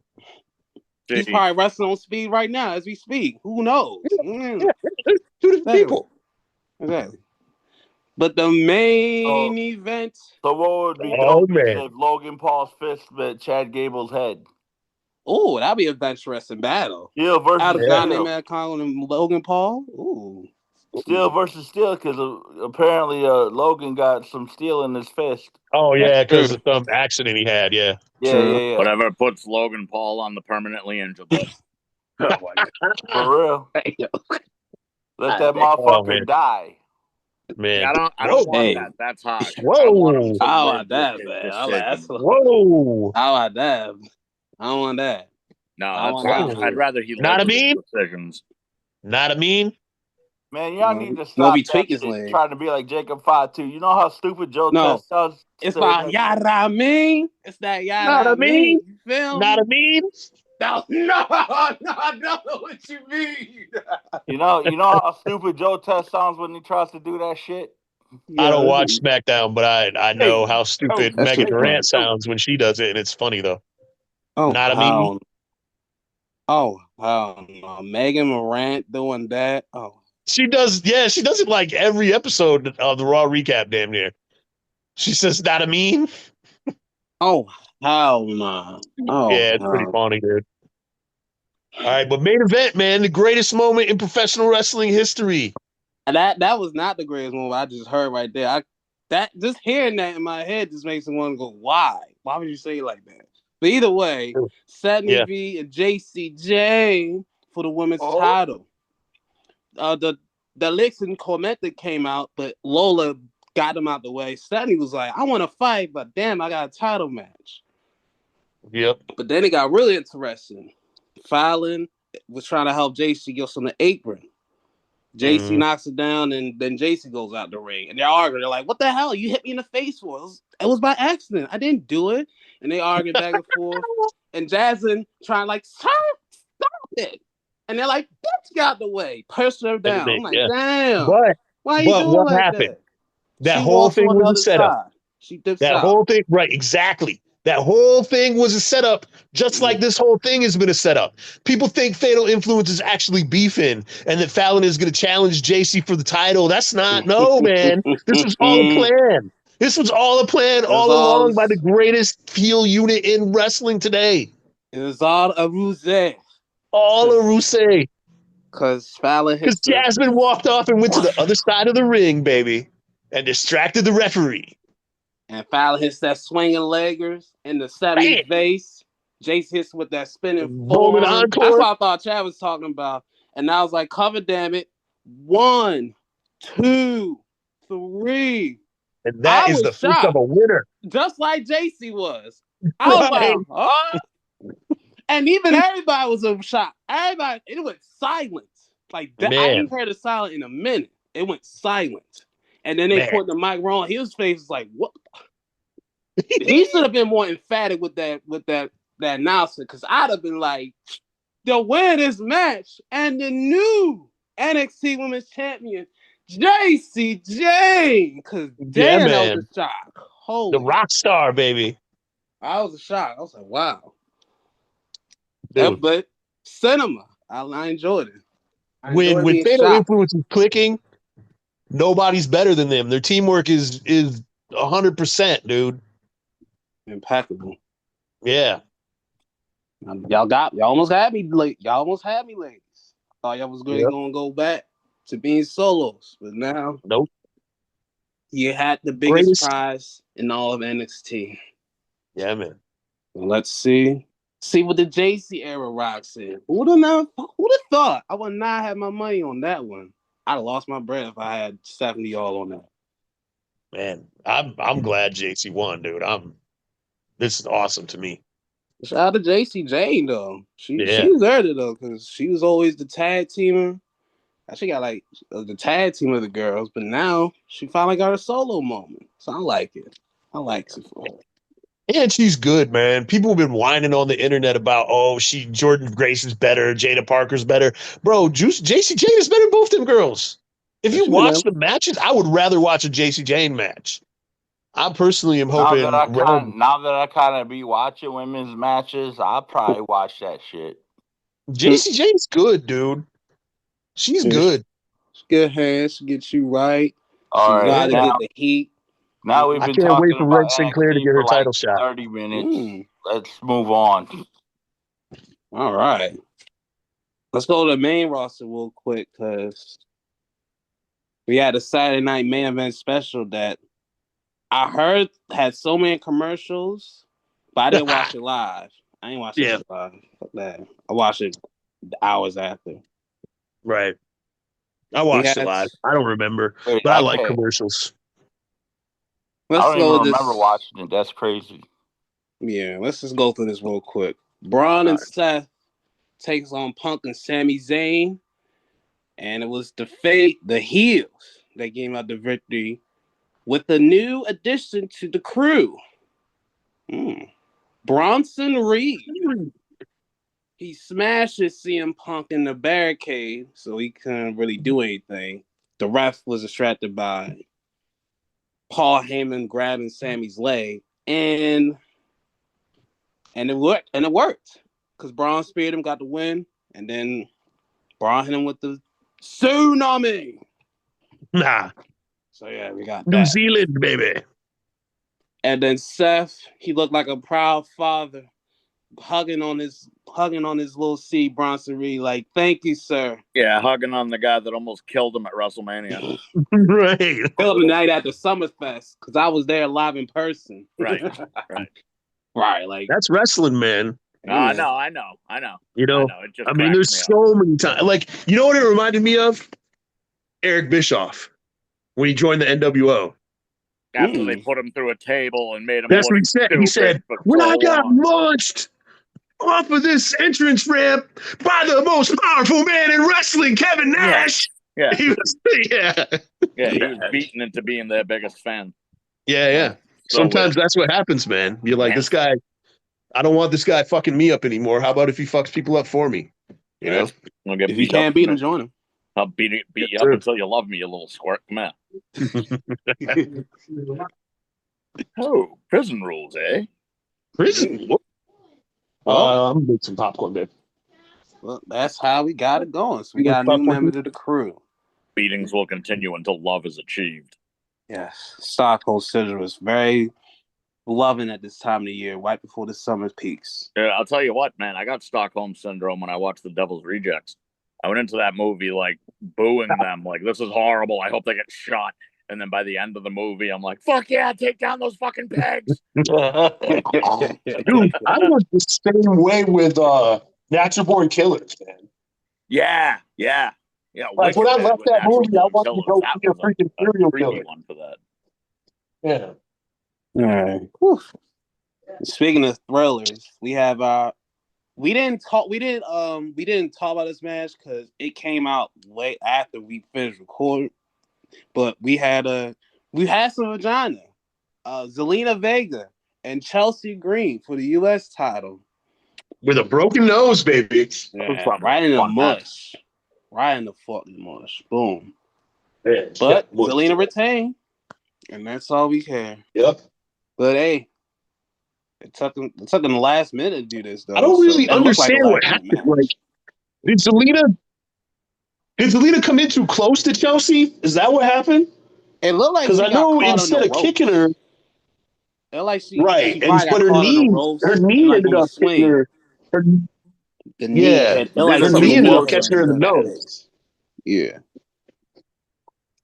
He's See, probably wrestling on speed right now as we speak. Who knows? Yeah, they're two different people. Exactly. But the main event. So what would be Oh, dope is man. if Logan Paul's fist met Chad Gable's head. Oh, that'd be a bench wrestling battle. Steel versus Out of guy named Steel. Matt Conlon and Logan Paul. Ooh. Steel versus Steel, because apparently Logan got some steel in his fist. Oh, yeah, because True. of some accident he had. Yeah. Yeah. whatever puts Logan Paul on the permanently injured list. Oh my For real. God. Let that Oh, motherfucker man. die. Man. I don't Whoa. want Hey. that. That's harsh. I Whoa. want him to How live about that, with man? his I'm like, that's decision. Whoa. how about that? I don't want that. No, I that's want harsh. that. I'd rather he Not live a with his mean? decisions. Not a mean? Man, y'all No, need to no, stop be that tweak his shit lane. trying to be like Jacob 5-2. You know how stupid Joe No. Test sounds? It's saying my that shit? yada mean. It's that Not yada a mean? mean. You feel Not me? a mean? No, I don't know what you mean. You know how stupid Joe Test sounds when he tries to do that shit? I don't Yeah. watch SmackDown, but I know how stupid That's Megan too Durant funny. sounds when she does it, and it's funny though. Oh, Not a mean? no. Megan Morant doing that. Oh, She does, yeah, she does it like every episode of the Raw recap, damn near. She says, not a mean? hell no. Oh, Yeah, it's pretty no. funny, dude. All right, but main event, man, the greatest moment in professional wrestling history. And that was not the greatest one I just heard right there. That just hearing that in my head just makes me want to go, why? Why would you say it like that? But either way, Sadney Yeah. V and JCJ for the women's title. The Licks and Cormetta came out, but Lola got them out the way. Sadney was like, I want to fight, but damn, I got a title match. Yep. But then it got really interesting. Fallon was trying to help JC get on the apron. JC knocks it down, and then JC goes out the ring. And they're arguing. They're like, what the hell? You hit me in the face for it. It was by accident. I didn't do it. And they arguing back and forth. And Jasmine trying like, stop it. And they're like, bitch, get out the way. Push her down. I'm like, damn. But why you doing what like happened? That? That She whole walks thing on the was a other setup. side. She dips That out. whole thing, right, exactly. That whole thing was a setup, just like this whole thing has been a setup. People think Fatal Influence is actually beefing and that Fallon is going to challenge JC for the title. That's not, no, man. This was all a plan. This was all a plan all along by the greatest heel unit in wrestling today. It was all a ruse. All a ruse. Because Fallon Because Jasmine walked off and went to the other side of the ring, baby, and distracted the referee. And Fallon hits that swinging leggers in the 70s base. Jace hits with that spinning Roman forearm. encore. That's what I thought Chad was talking about. And I was like, cover, damn it. 1, 2, 3. And that is the first of a winner. Just like JC was. I was like, huh? And even everybody was a shock. Everybody, it went silent. Like that, I ain't heard it silent in a minute. It went silent. And then they put the mic wrong. His face was like, what? He should have been more emphatic with that announcer, because I'd have been like, the win this match and the new NXT Women's Champion, JCJ. Because damn, that was a shock. Holy, the rock star, baby. I was a shock. I was like, wow. Dude. But cinema, I enjoyed it. When Fatal Influence is clicking, nobody's better than them. Their teamwork is 100%, dude. Impeccable. Yeah. Y'all almost had me, y'all almost had me, ladies. Thought y'all was really Yep. gonna go back to being solos, but now Nope. you had the biggest Greatest. prize in all of NXT. Yeah, man. Let's see. See what the JC era rocks in. Who'd have thought? I would not have my money on that one. I'd have lost my bread if I had 70 all on that. Man, I'm glad JC won, dude. This is awesome to me. Shout out to JC Jane though. She Yeah. deserved it though, because she was always the tag teamer. She got like the tag team of the girls, but now she finally got her solo moment. So I like it. I like it for her. And she's good, man. People have been whining on the internet about, Jordan Grace is better, Jada Parker's better. Bro, JC Jane is better than both them girls. If you watch the matches, I would rather watch a JC Jane match. I personally am hoping. Now that I kind of be watching women's matches, I'll probably watch that shit. JC Jane's good, dude. She's good. She good hands. She gets you right. All She right, got to get the heat. Now we've been can't wait talking for about Red Sinclair to NXT get her for like title shot. 30 minutes. Let's move on. All right. Let's go to the main roster real quick because we had a Saturday night main event special that I heard had so many commercials, but I didn't watch it live. I ain't watch it live. Fuck that. I watched it hours after. Right. I watched it live. I don't remember, but I like commercials. I don't even remember watching it. That's crazy. Yeah, let's just go through this real quick. Braun and Seth takes on Punk and Sami Zayn, and it was the heels that gave out the victory with the new addition to the crew. Bronson Reed. He smashes CM Punk in the barricade, so he couldn't really do anything. The ref was distracted by Paul Heyman grabbing Sammy's leg, and it worked because Braun speared him, got the win, and then Braun hit him with the tsunami. Nah. So yeah, we got New Zealand, baby. And then Seth, he looked like a proud father, hugging on his little C Bronson Reed, like, thank you, sir. Yeah, hugging on the guy that almost killed him at WrestleMania. Right. Killed him the night after Summerfest because I was there live in person. Right. Like that's wrestling, man. I know. You know, it just there's so many times. Like, you know what it reminded me of? Eric Bischoff when he joined the NWO. After they put him through a table and made him That's look what he said. He said, when I got launched off of this entrance ramp by the most powerful man in wrestling, Kevin Nash. Yeah. He was beaten into being their biggest fan. Yeah. So sometimes that's what happens, man. You're like, this guy, I don't want this guy fucking me up anymore. How about if he fucks people up for me? You know? If you can't beat him, join him. I'll beat you up until you love me, you little squirt. Come here. Oh, prison rules, eh? Prison? I'm gonna make some popcorn, babe. Well, that's how we got it going. So we got a new member to the crew. Beatings will continue until love is achieved. Yes. Stockholm Syndrome is very loving at this time of the year, right before the summer peaks. Yeah, I'll tell you what, man. I got Stockholm Syndrome when I watched The Devil's Rejects. I went into that movie like booing them, like, this is horrible. I hope they get shot. And then by the end of the movie, I'm like, fuck yeah, take down those fucking pigs. Dude, I was the same way with Natural Born Killers, man. Yeah. Like when I left that movie, I wanted to go be a freaking serial killer. One for that. Yeah. All right. Whew. Speaking of thrillers, we have we didn't talk about this match because it came out way after we finished recording. But we had some vagina. Zelina Vega and Chelsea Green for the U.S. title. With a broken nose, baby. Yeah, right in the mush. Right in the fucking mush. Boom. Yeah, but Zelina retained, and that's all we care. Yep. But hey, it took them the last minute to do this, though. I don't really understand what happened. Like, did Zelina come in too close to Chelsea? Is that what happened? It looked like because I know instead of kicking her, it like she right, but her knee ended up hitting her. The knee, Yeah, It like her some knee some ended up knee catching lotion. her in the bad. nose. Yeah,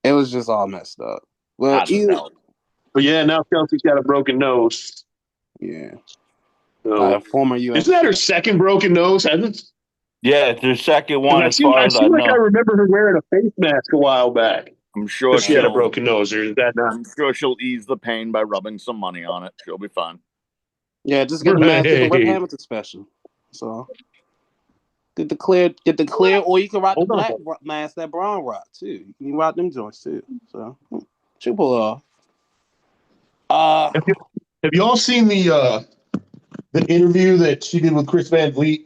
it was just all messed up. Well, Has to help. But yeah, now Kelsey's got a broken nose. yeah, So former isn't that UFC. her second broken nose? Hasn't? Yeah, it's their second 'Cause one, I as seem, far I as I seem like I know. remember her wearing a face mask a while back I'm sure because she had a she'll. broken nose. Or is that not? I'm sure she'll ease the pain by rubbing some money on it. She'll be fine. Yeah, just get the mask, get the Rip Right. Hamilton special. So get the clear, or you can rock the Hold on. black mask that Braun rock too. You can rock them joints too. So she'll pull it off. Have you all seen the interview that she did with Chris Van Vliet?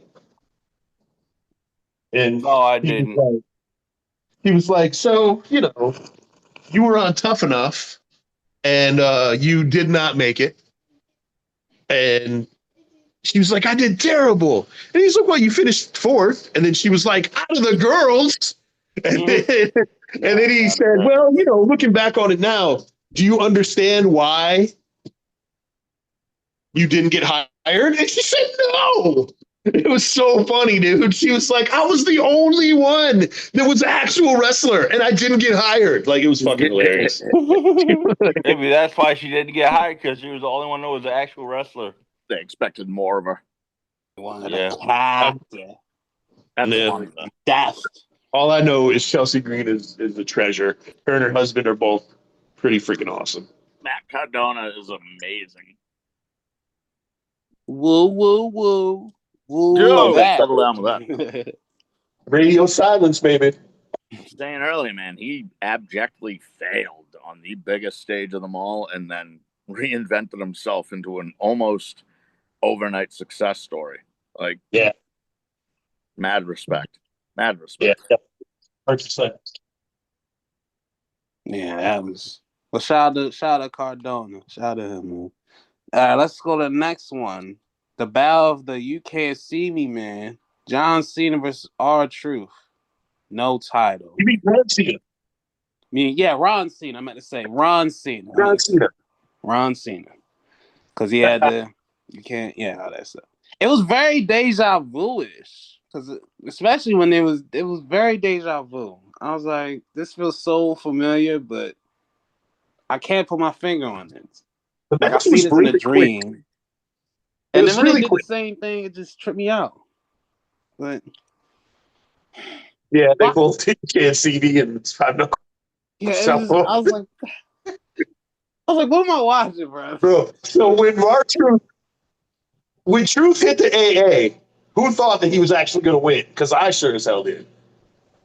And No, I he was didn't. like, so you were on Tough Enough, and you did not make it, and she was like, I did terrible. And he's like, well, you finished fourth. And then she was like, out of the girls. And then, and then he said, well, looking back on it now, do you understand why you didn't get hired? And she said, no. It was so funny, dude. She was like, I was the only one that was an actual wrestler and I didn't get hired. Like, it was fucking hilarious. Maybe that's why she didn't get hired, because she was the only one that was an actual wrestler. They expected more of her. Yeah. That's Yeah. funny though. Death. All I know is Chelsea Green is a treasure. Her and her husband are both pretty freaking awesome. Matt Cardona is amazing. Woo, woo, woo. Woo, Yo, that. Settle down with that. Radio silence, baby. Saying earlier, man, he abjectly failed on the biggest stage of them all, and then reinvented himself into an almost overnight success story. Like, Yeah. mad respect. Mad Yeah. respect. 100%. Yeah, that was. Well, shout out Cardona. Shout out him, man. All right, let's go to the next one. The battle of the You Can't See Me, man. John Cena versus R-Truth. No title. You mean Ron Cena? Ron Cena. I meant to say Ron Cena. Ron Cena. Because he had all that stuff. It was very deja vu-ish. Because especially when it was very deja vu. I was like, this feels so familiar, but I can't put my finger on it. The Like, I match see was this in a really dream. quick. And was then when really they did quick. the same thing, it just tripped me out. But Yeah, they both did Can't See Me and Five Knuckles. yeah, I was like, what am I watching, Bro, so when Truth hit the AA, who thought that he was actually going to win? Because I sure as hell did.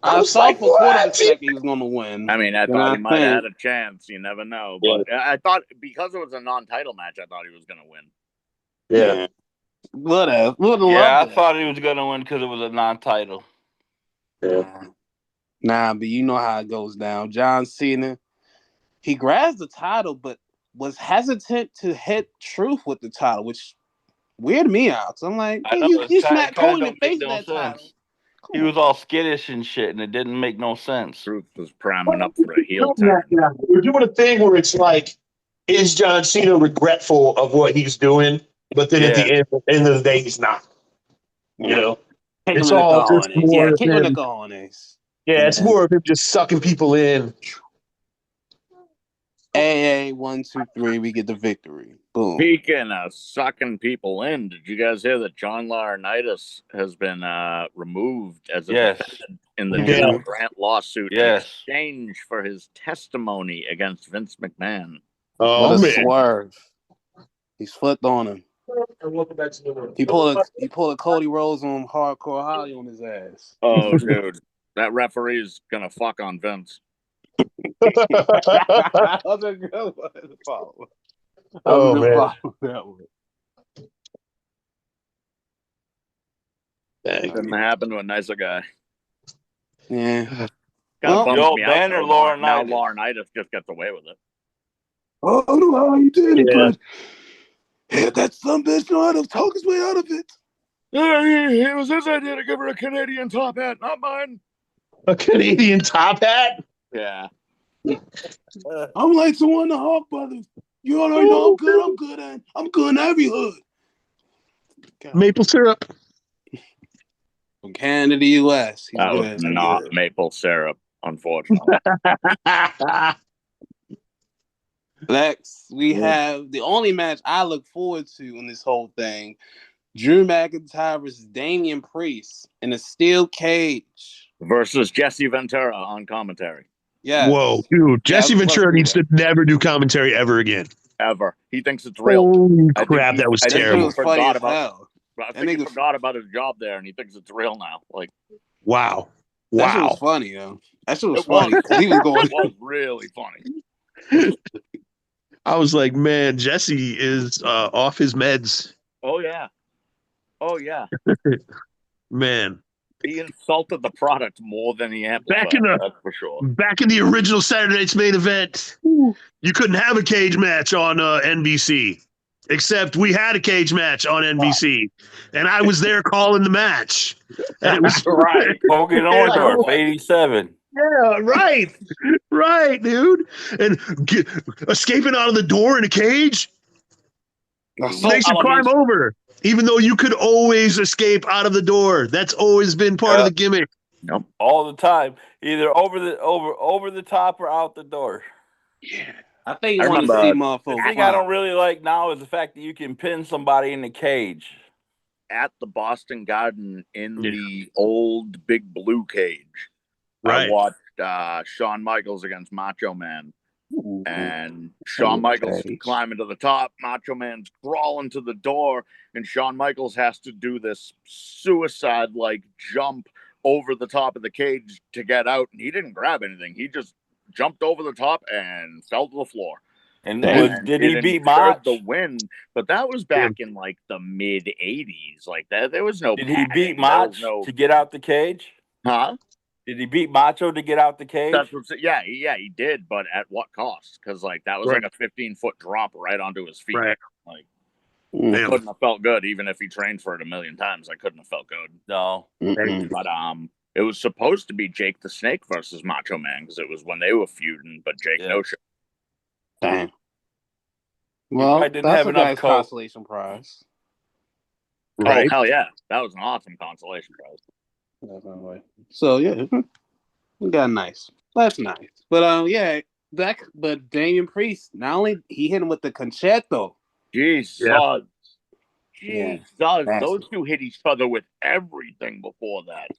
I was thought like, for a quarter of a what? second he was going to win. I mean, I Then thought I he might have think- had a chance. You never know. Yeah. But I thought because it was a non-title match, I thought he was going to win. Yeah. Whatever. Yeah, I thought he was going to win because it was a non-title. Nah, but you know how it goes down. John Cena, he grabs the title, but was hesitant to hit Truth with the title, which weirded me out. So I'm like, I know, you smacked kinda Cole in the don't make face with no that sense. title. He was all skittish and shit, and it didn't make no sense. Truth was priming up for a heel turn. We're doing a thing where it's like, is John Cena regretful of what he's doing? But then at the end of the day, he's not. You know? Kick It's him in the all just cojones. more Yeah, of kick him in the him. cojones. Yeah, it's more of him just sucking people in. AA 1, 2, 3, we get the victory. Boom. Speaking of sucking people in, did you guys hear that John Laurinaitis has been removed as a defendant in the General Grant lawsuit in exchange for his testimony against Vince McMahon? What a swerve. He's flipped on him. He pulled a Cody Rhodes on Hardcore Holly on his ass. Oh, dude. That referee is going to fuck on Vince. That was a good one to follow. That one. Didn't happen to a nicer guy. Yeah. Kind of bums me out. Banner Now Laurinaitis. Laurinaitis just gets away with it. I don't know how he did it, but that some bitch know how to talk his way out of it. Yeah, it was his idea to give her a Canadian top hat, not mine. A Canadian top hat? Yeah. I'm like the one of the Hawk brothers. You already know I'm good. I'm good in every hood. Maple syrup. From Canada to the U.S. He's That good. was not maple syrup, unfortunately. Next, we have the only match I look forward to in this whole thing. Drew McIntyre versus Damian Priest in a steel cage. Versus Jesse Ventura on commentary. Yes. Whoa, dude. Jesse Ventura needs to never do commentary ever again. Ever. He thinks it's real. Holy crap, that was That shit terrible. was funny as hell. I think he forgot about his job there, and he thinks it's real now. Like, wow. That shit was funny, though. That shit was funny. He was going. It was really funny. I was like, man, Jesse is off his meds. Oh yeah. Oh yeah. Man. He insulted the product more than he amplified. That's for sure. Back in the original Saturday Night's Main Event, you couldn't have a cage match on NBC. Except we had a cage match on NBC, and I was there calling the match. And it was right. Hogan Orndorff, 87. Yeah, right, dude. And escaping out of the door in a cage makes you climb over, even though you could always escape out of the door. That's always been part of the gimmick. Nope. All the time, either over the top or out the door. Yeah. I think you want to see motherfuckers. The thing I don't really like now is the fact that you can pin somebody in the cage. At the Boston Garden in the old Big Blue cage. Right. I watched Shawn Michaels against Macho Man. And Shawn Michaels climbing to the top. Macho Man's crawling to the door. And Shawn Michaels has to do this suicide-like jump over the top of the cage to get out. And he didn't grab anything. He just jumped over the top and fell to the floor. And did he beat Mach? The win, but that was back in like the mid '80s. Like that, there was no. Did he beat Mach to get out the cage? Huh? Did he beat Macho to get out the cage? Yeah, he did, but at what cost? Because like that was like a 15-foot drop right onto his feet. Right. Like, couldn't have felt good, even if he trained for it a million times. I couldn't have felt good. No. But it was supposed to be Jake the Snake versus Macho Man because it was when they were feuding, but Jake no show. Damn. Well, I didn't have enough consolation prize. Right. Oh, hell yeah. That was an awesome consolation prize. Definitely. So, yeah. We got nice. That's nice. But, but Damian Priest, not only he hit him with the concerto. Jesus. Yeah. Jesus. Those two hit each other with everything before that.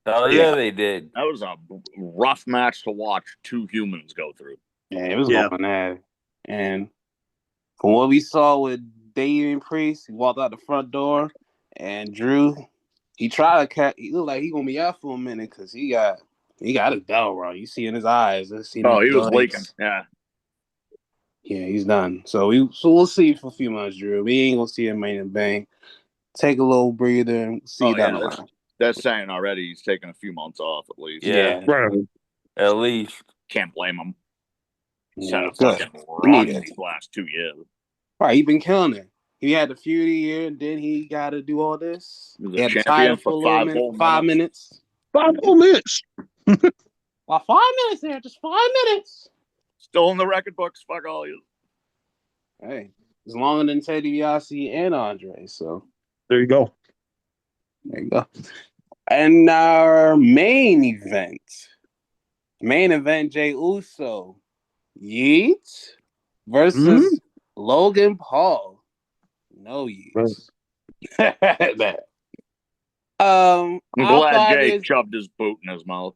Oh, yeah, they did. That was a rough match to watch two humans go through. Yeah, it was going at it. And from what we saw with Damian Priest, he walked out the front door, and Drew, he tried to catch. He looked like he gonna be out for a minute because he got his bell wrong. You see in his eyes. He was leaking. Yeah, he's done. So we'll see for a few months, Drew. We ain't gonna see him Main Event. Take a little breather and see down the line. They're saying already he's taking a few months off at least. Yeah. At least. Can't blame him. Yeah, these last 2 years. Right, he been killing it. He had the feud a year, and then he got to do all this. He was a champion for 5 minutes. 5 whole minutes. Well, 5 minutes there, just 5 minutes. Still in the record books. Fuck all you. Hey, it's longer than Ted DiBiase and Andre. So there you go. And our main event, Jey Uso, Yeet versus Logan Paul. No Yeet. I'm glad Jay shoved his boot in his mouth.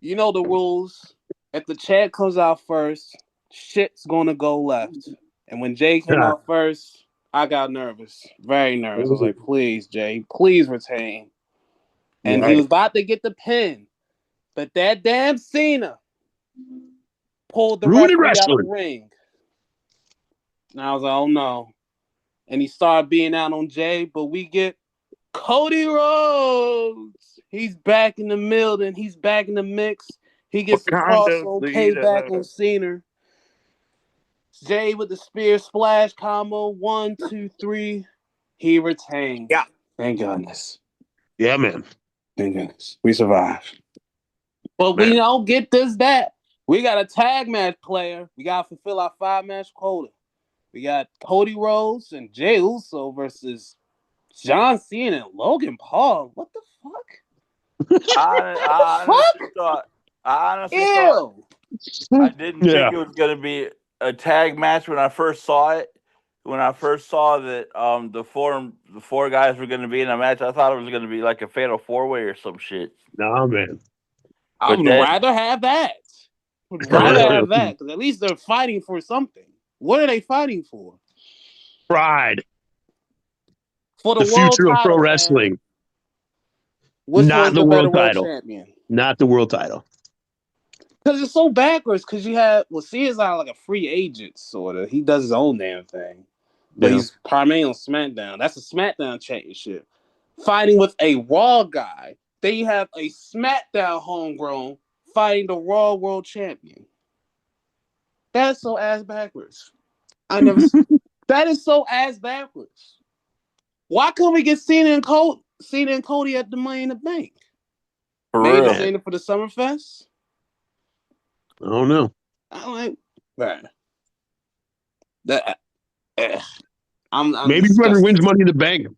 You know the rules. If the chant comes out first, shit's gonna go left. And when Jay came out first, I got nervous. Very nervous. I was like, please, Jay, please retain. And he was about to get the pin. But that damn Cena pulled the referee out of the ring. And I was like, oh no. And he started being out on Jay, but we get Cody Rhodes. He's back in the building. He's back in the mix. He gets the crossover payback on Cena. Jay with the spear splash combo. 1, 2, 3. He retains. Yeah. Thank goodness. Yeah, man. Thank goodness. We survived. But we don't get that. We got a tag match player. We got to fulfill our 5-match quota. We got Cody Rhodes and Jey Uso versus John Cena and Logan Paul. What the fuck? I honestly thought. Ew. I didn't Yeah. think it was going to be a tag match when I first saw it. When I first saw that the four guys were going to be in a match, I thought it was going to be like a fatal 4-way or some shit. No, man. I But would then- rather have that. Would rather have that because at least they're fighting for something. What are they fighting for? Pride. For The world future of pro title, man. wrestling. Which Not one's the the better world world title. champion? Not the world title. Because it's so backwards. Because you have CSI like a free agent sort of. He does his own damn thing, but Yeah. he's primarily on SmackDown. That's a SmackDown championship. Fighting with a Raw guy. Then you have a SmackDown homegrown fighting the Raw World Champion. That's so ass backwards. I never. That is so ass backwards. Why couldn't we get Cena and Cody at the Money in the Bank? For Maybe real. Cena for the Summerfest. I don't know. I'm like, man. That. I'm Maybe whoever disgusted. wins Money in the Bank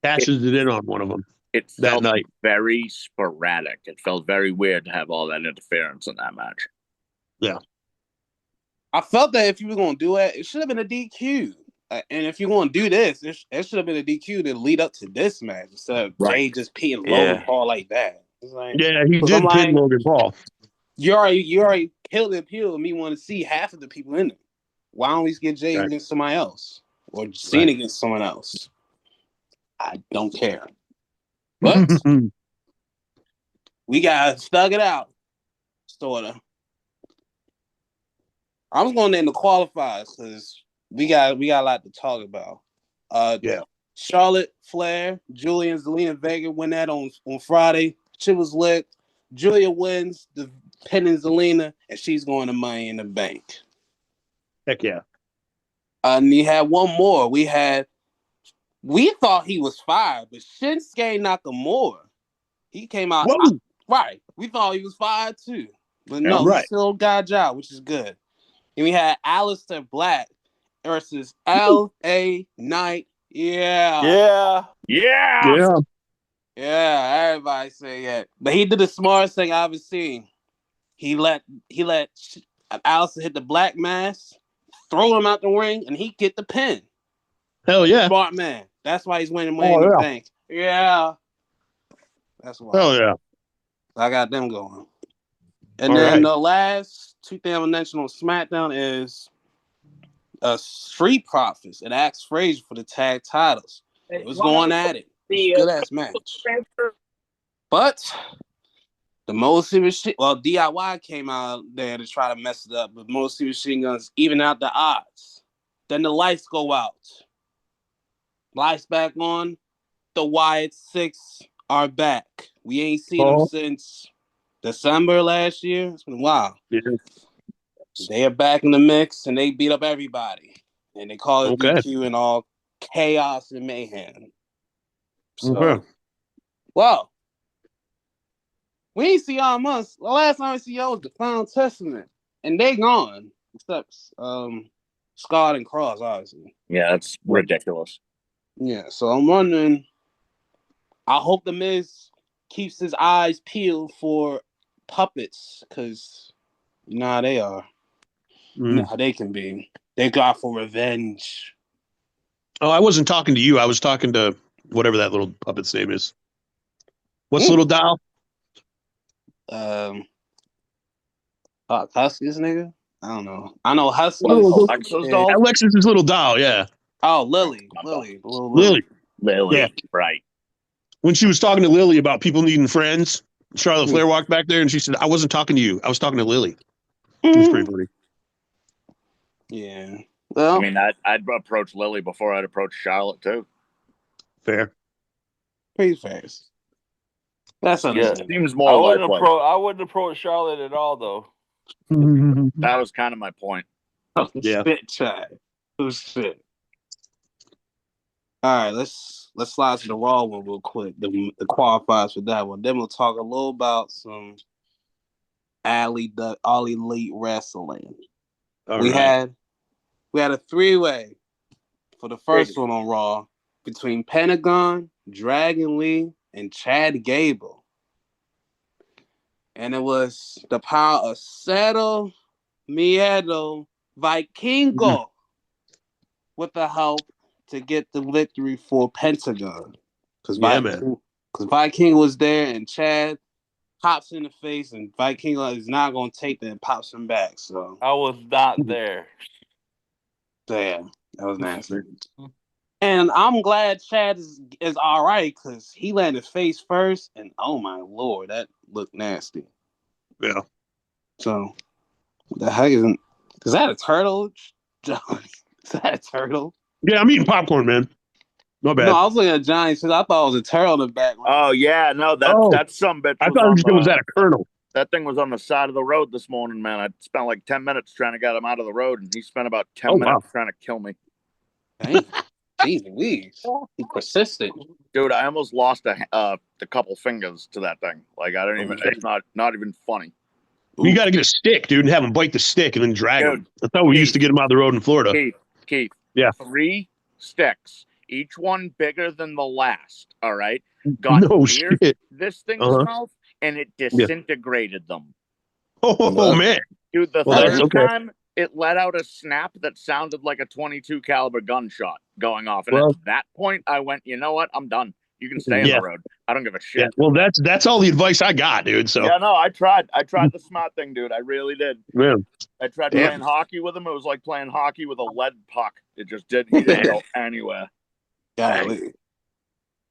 cashes it in on one of them. It That felt night. very sporadic. It felt very weird to have all that interference in that match. Yeah. I felt that if you were going to do it, it should have been a DQ. And if you're going to do this, it should have been a DQ to lead up to this match instead of Jay just pinning Logan Paul like that. Like, yeah, he did pin Logan Paul. You already killed the appeal of me want to see half of the people in it. Why don't we get Jay against somebody else? Or Cena against someone else? I don't care. But we got stuck it out. Sort of. I was going to name the qualifiers because we got a lot to talk about. Charlotte Flair, Julia and Zelina Vega win that on Friday. Shit was lit. Julia wins the pinning Zelina, and she's going to Money in the Bank. Heck yeah. And you had one more. We thought he was fired, but Shinsuke Nakamura, he came out. We thought he was fired too. But no, he still got a job, which is good. And we had Aleister Black versus L.A. Knight. Yeah, everybody say yeah. But he did the smartest thing I've ever seen. He let Aleister hit the Black Mass, throw him out the ring, and he get the pin. Hell yeah. Smart man. That's why he's winning Money in the Bank. Yeah. That's why. Hell yeah. I got them going. And then the last two things I'm mentioning on SmackDown is Street Profits and Axe Frazier for the tag titles. It was going at it. Good ass match. But the Motor Machine, DIY came out there to try to mess it up, but Motor Machine Guns even out the odds. Then the lights go out. Lights back on. The Wyatt Six are back. We ain't seen them since December last year. It's been a while. Yeah. They are back in the mix and they beat up everybody. And they call it DQ and all chaos and mayhem. So, well, we ain't see y'all months. The last time we see y'all was the Final Testament. And they gone. Except Scott and Cross, obviously. Yeah, that's ridiculous. Yeah, so I'm wondering, I hope the Miz keeps his eyes peeled for puppets, because you know how they are. You know how they can be. They got for revenge. Oh, I wasn't talking to you. I was talking to whatever that little puppet's name is. What's little doll? Husky's nigga? I don't know. I know Husky. Alexis's little doll, yeah. Oh, Lily. Lily. Yeah. Right. When she was talking to Lily about people needing friends, Charlotte Flair walked back there and she said, I wasn't talking to you. I was talking to Lily. It was pretty funny. Yeah. Well, I mean, I'd approach Lily before I'd approach Charlotte too. Fair. Pretty fast. That's understandable. Seems more I wouldn't approach Charlotte at all, though. That was kind of my point. Spit child. Who's spit? All right, let's slide to the Raw one real quick. The qualifiers for that one. Then we'll talk a little about some All Elite Wrestling. We had a 3-way for the first one on Raw between Pentagon, Dragon Lee, and Chad Gable. And it was the power of Cero Miedo Vikingo with the help to get the victory for Pentagon. Because Viking was there and Chad pops in the face, and Vikingo is not going to take that and pops him back. So I was not there. damn, that was nasty. And I'm glad Chad is all right because he landed face first, and oh my lord, that looked nasty. Yeah. So, what the heck is that a turtle, Johnny? Is that a turtle? Yeah, I'm eating popcorn, man. No bad. No, I was looking at Johnny because I thought it was a turtle in the background. Oh yeah, no, that's some bitch. I thought it was at a kernel. That thing was on the side of the road this morning, man. I spent like 10 minutes trying to get him out of the road, and he spent about 10 minutes trying to kill me. Dang. Jeez Louise. He persistent. Dude, I almost lost a couple fingers to that thing. Like, I don't even, it's not even funny. You got to get a stick, dude, and have him bite the stick and then drag him. That's how we used to get him out of the road in Florida. Keith. Yeah. 3 sticks, each one bigger than the last, all right? Got near this thing's mouth, and it disintegrated them. Oh, man. Dude, the third time, it let out a snap that sounded like a .22 caliber gunshot going off. And at that point, I went, you know what? I'm done. You can stay on the road. I don't give a shit. Yeah. Well, that's all the advice I got, dude. So yeah, no, I tried the smart thing, dude. I really did. Yeah. I tried playing hockey with him. It was like playing hockey with a lead puck. It just didn't go anywhere. Golly.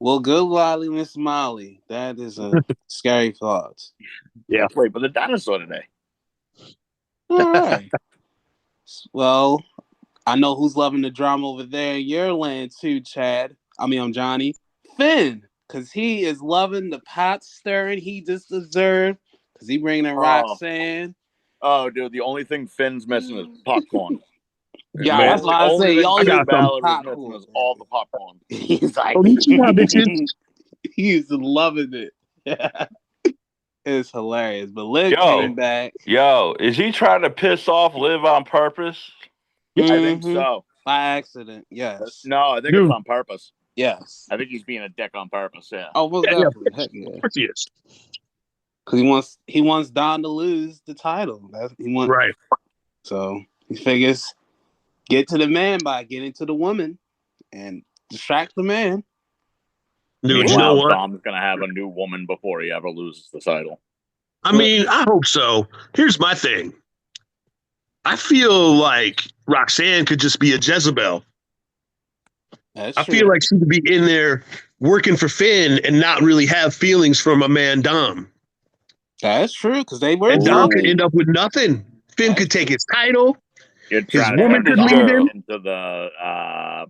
Well, good Lolly, Miss Molly. That is a scary thought. Yeah. Wait, but the dinosaur today. All right. Well, I know who's loving the drama over there in your land too, Chad. I'm Johnny. Finn, because he is loving the pot stirring he just deserved, because he bringing in Roxanne. Oh, dude, the only thing Finn's missing is popcorn. Yeah, that's what I say. Y'all got Ballard is missing is all the popcorn. He's like, he's loving it. It's hilarious. But Liv came back. Yo, is he trying to piss off Liv on purpose? I think so. By accident, yes. No, I think it's on purpose. Yes. I think he's being a dick on purpose, yeah. Oh, well, definitely. Heck yeah. Of course he is. Because he wants Don to lose the title. Right. So he figures get to the man by getting to the woman and distract the man. Dude, you know what? Dom's going to have a new woman before he ever loses the title. I mean, I hope so. Here's my thing. I feel like Roxanne could just be a Jezebel. I feel like she could be in there working for Finn and not really have feelings for my man Dom. That's true, because they were. And Dom could end up with nothing. Finn could take his title. His woman could leave him into the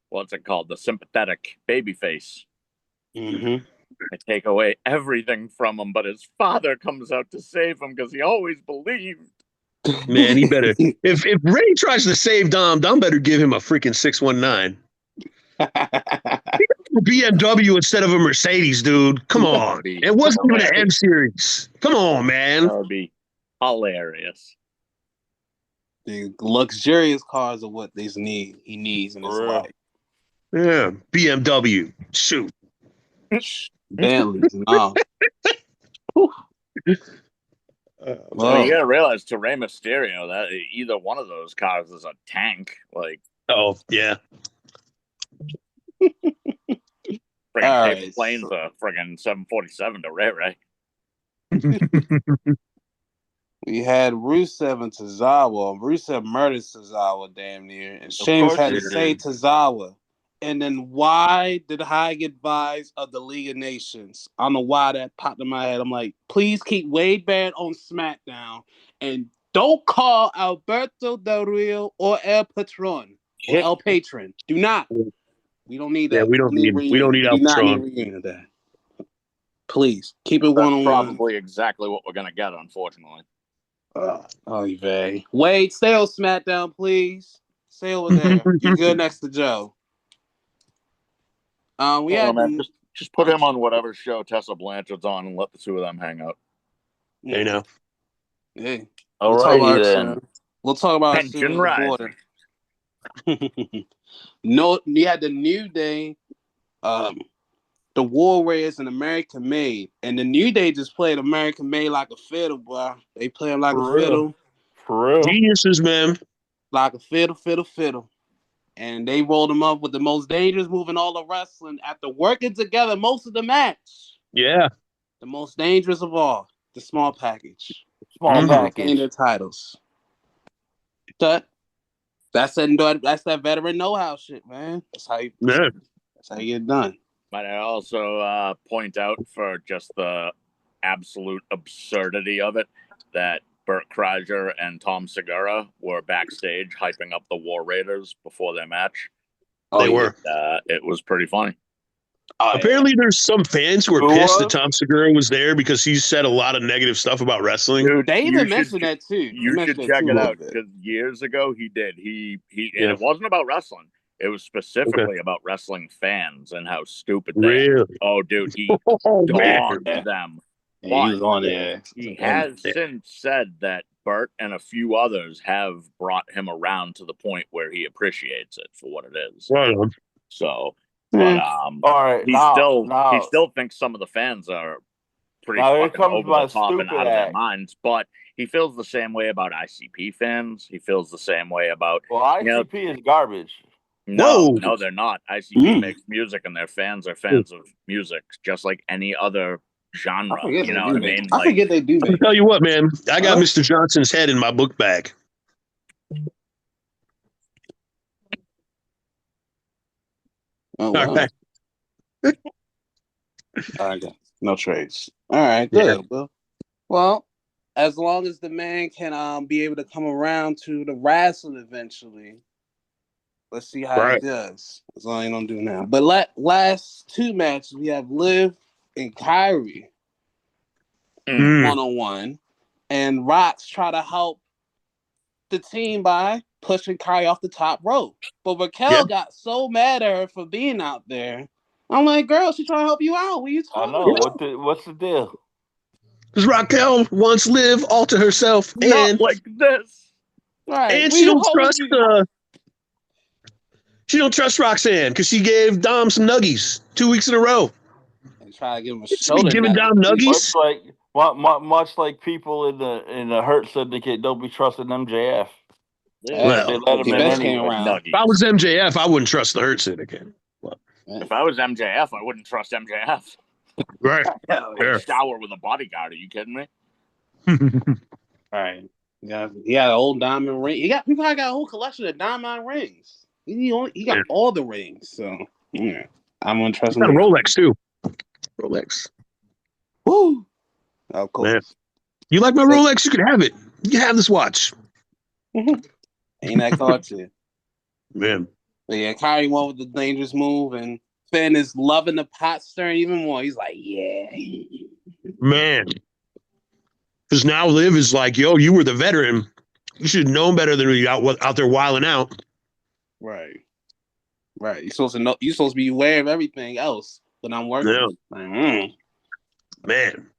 what's it called? The sympathetic baby face. Mm-hmm. I take away everything from him, but his father comes out to save him because he always believed. Man, he better. If Ray tries to save Dom better give him a freaking 619. BMW instead of a Mercedes, dude. Come on. It wasn't even an M series. Come on, man. That would be hilarious. The luxurious cars are what he needs in his life. Yeah, BMW. Shoot. Bentleys and all. Well, you gotta realize to Rey Mysterio that either one of those cars is a tank. Like, oh yeah. Friggin' planes a friggin' 747 to Ray. We had Rusev and Tozawa. Rusev murdered Tozawa damn near. And Sheamus had to say Tozawa. And then why did I get advised of the League of Nations? I don't know why that popped in my head. I'm like, please keep Wade Barrett on SmackDown. And don't call Alberto Del Rio or El Patron. Or El Patron. Do not. We don't need that. Yeah, we don't need El Patron. Please keep it one-on-one. Probably exactly what we're gonna get, unfortunately. Vey. Wade, stay on SmackDown, please. Stay over there. You're good next to Joe. Just put him on whatever show Tessa Blanchard's on and let the two of them hang out. You know. Hey. All right, then. We'll talk about Pension Rising. No, you had the New Day the Warriors and American Made, and the New Day just played American Made like a fiddle, boy. They play him like a fiddle, For real. Geniuses, man. like a fiddle. And they rolled him up with the most dangerous move in all of wrestling after working together most of the match. Yeah. The most dangerous of all, the small package. Small Mhm. package. Retaining their titles. That's that veteran know-how shit, man. That's how you get it done. Might I also point out, for just the absolute absurdity of it, that Burt Kreischer and Tom Segura were backstage hyping up the War Raiders before their match. They were. It was pretty funny. Apparently, there's some fans who are Who pissed that was? Tom Segura was there because he said a lot of negative stuff about wrestling. Dude, They you even should mentioned that too. You should check it out because years ago he did. And it wasn't about wrestling. It was specifically about wrestling fans and how stupid they are. Really? Oh, dude, he Oh, man. dogged them. He was on there. He has since said that Burt and a few others have brought him around to the point where he appreciates it for what it is. Right on. So, but All right, he still thinks some of the fans are pretty Now here fucking comes over my the top and stupid out of their act. minds. But he feels the same way about ICP fans. He feels the same way about ICP is garbage. No, Whoa. they're not. ICP makes music, and their fans are fans of music, just like any other genre. You know what I mean? I forget they do. I'll tell you what, man. I got Mr. Johnson's head in my book bag. Oh, wow. All right. All right, no trades. All right, good. Well, as long as the man can be able to come around to the wrestling eventually, let's see how he does. That's all he don't do now. But last two matches, we have Liv and Kyrie one-on-one, and Rox try to help the team by pushing Kyrie off the top rope. But Raquel got so mad at her for being out there. I'm like, girl, she's trying to help you out. What are you talking about? What's the deal? Because Raquel wants Liv all to herself, and like this, right? And she don't trust she don't trust Roxanne because she gave Dom some nuggies 2 weeks in a row. And try to give him a shoulder. Giving Dom nuggies. Much like people in the Hurt Syndicate don't be trusting MJF. Well, they let him in anyway. If I was MJF, I wouldn't trust the Hurt Syndicate. If I was MJF, I wouldn't trust MJF. Right. Shower with a bodyguard. Are you kidding me? All right. Yeah, he got an old diamond ring. He probably got a whole collection of diamond rings. He got all the rings. So yeah, I'm gonna trust him. Got a Rolex too. Rolex. Woo. Of course. Man. You like my Rolex? You can have it. You can have this watch. Ain't that cartoon? Man. But yeah, Kyrie won with the dangerous move, and Finn is loving the pot stirring even more. He's like, yeah. Man. Because now Liv is like, yo, you were the veteran. You should have known better than you out there wilding out. Right. You're supposed to know. You're supposed to be aware of everything else, but I'm working. Yeah. Like, Man.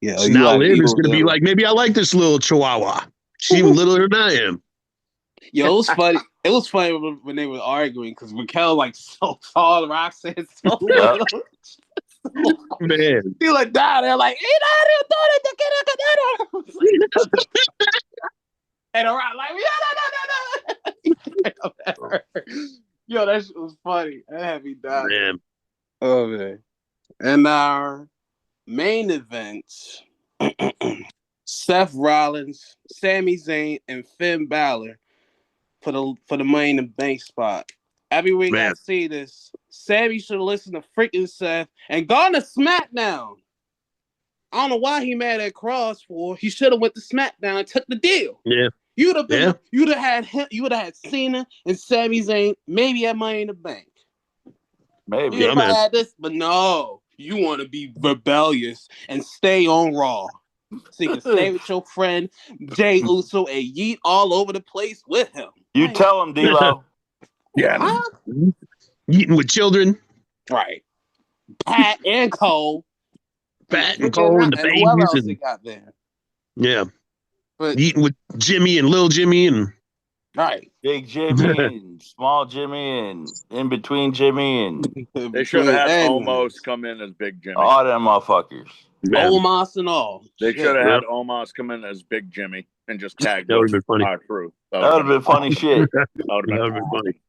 Yeah. So now Liv is going to be like, maybe I like this little chihuahua. She's even littler than I am. Yo, it was funny. It was funny when they were arguing because Raquel like so tall, Roxanne so little. Man. He like down there like, and around like, no. Yo, that shit was funny. That had me dying. Man. Oh man. And our main event, Seth Rollins, Sami Zayn, and Finn Balor for the Money in the Bank spot. Every week I see this. Sammy should have listened to freaking Seth and gone to SmackDown. I don't know why he mad at Cross for. He should have went to SmackDown and took the deal. Yeah. You'd have had him. You would have had Cena and Sami Zayn maybe at Money in the Bank. Maybe. You had this, but no. You want to be rebellious and stay on Raw. So you can stay with your friend Jay Uso and yeet all over the place with him. You tell him, D-Lo. Yeah. Eating with children. Right. Pat and Cole. Pat and Cole and the babies. Whoever else they got there. Yeah. But eating with Jimmy and Lil Jimmy and Right. Big Jimmy and Small Jimmy and In Between Jimmy and They should have had And Omos come in as Big Jimmy. all them motherfuckers. Man, Omos and all. They Shit. should have had Yep. Omos come in as Big Jimmy and just tag that would with have been funny. our crew. That would have been funny shit. That would That have would been have been funny.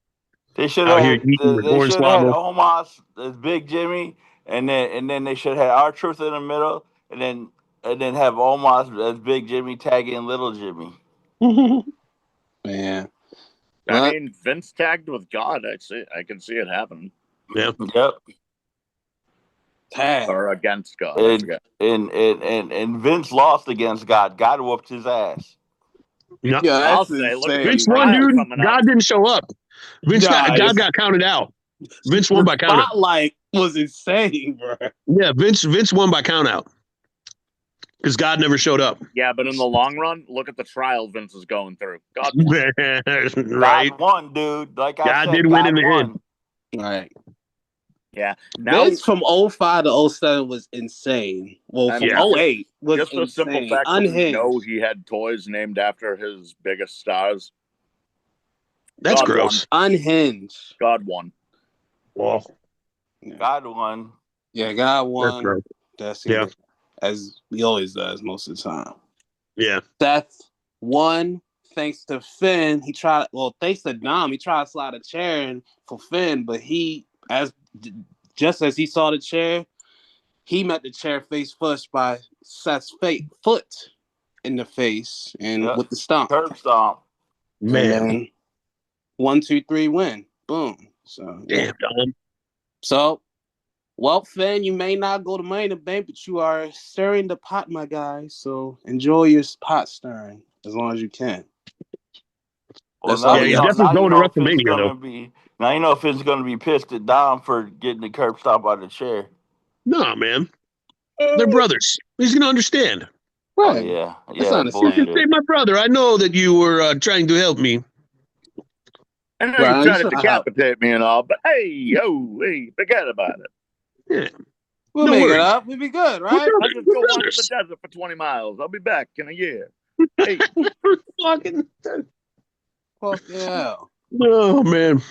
They should Out have here had eating the they corn should have had swabble. Omos as Big Jimmy, and then they should have had our truth in the middle, and then have Omos as Big Jimmy tagging Little Jimmy. Man. I mean, Vince tagged with God. I can see it happening. Yeah. Yep. Tag. Or against God. I forget. And Vince lost against God. God whooped his ass. No. Yeah, I'll that's say, look at the Vince insane. won, trial dude. coming up. God didn't show up. God got counted out. Vince won by count out. Spotlight was insane, bro. Yeah, Vince won by count out. Because God never showed up. Yeah, but in the long run, look at the trial Vince is going through. God won. Right. God won, dude. Like I God said, did win in the won. Right. Yeah. Now, Vince from 05 to 07 was insane. Well, from Yeah. 08 was just the simple insane. fact that we Unhinged. know he had toys named after his biggest stars. That's God gross. Unhinged. God won. Well, God won. Yeah, God that's won. gross. That's Yeah. it. As he always does most of the time. Yeah. Seth won thanks to Finn. Thanks to Dom, he tried to slide a chair in for Finn, but just as he saw the chair, he met the chair face first by Seth's foot in the face and with the stomp. Curb stomp. Man. And then 1, 2, 3 win. Boom. So Damn, Dom. So, well, Finn, you may not go to Money in the Bank, but you are stirring the pot, my guy. So enjoy your pot stirring as long as you can. Well, That's all Yeah, we he's got. definitely going to WrestleMania, though. Now you know Finn's gonna be pissed at Dom for getting the curb stomp out of the chair. No, man. They're brothers. He's going to understand. Oh Right. yeah, That's yeah, understandable. bullshit. Say, my brother, I know that you were trying to help me. I know Right, you're trying to it's not decapitate me and all, but hey, forget about it. Yeah. We'll No make worries. it up. We'll be good, right? We're I'll just go brothers. out to the desert for 20 miles. I'll be back in a year. Hey, Fucking. Fuck yeah. Oh, man.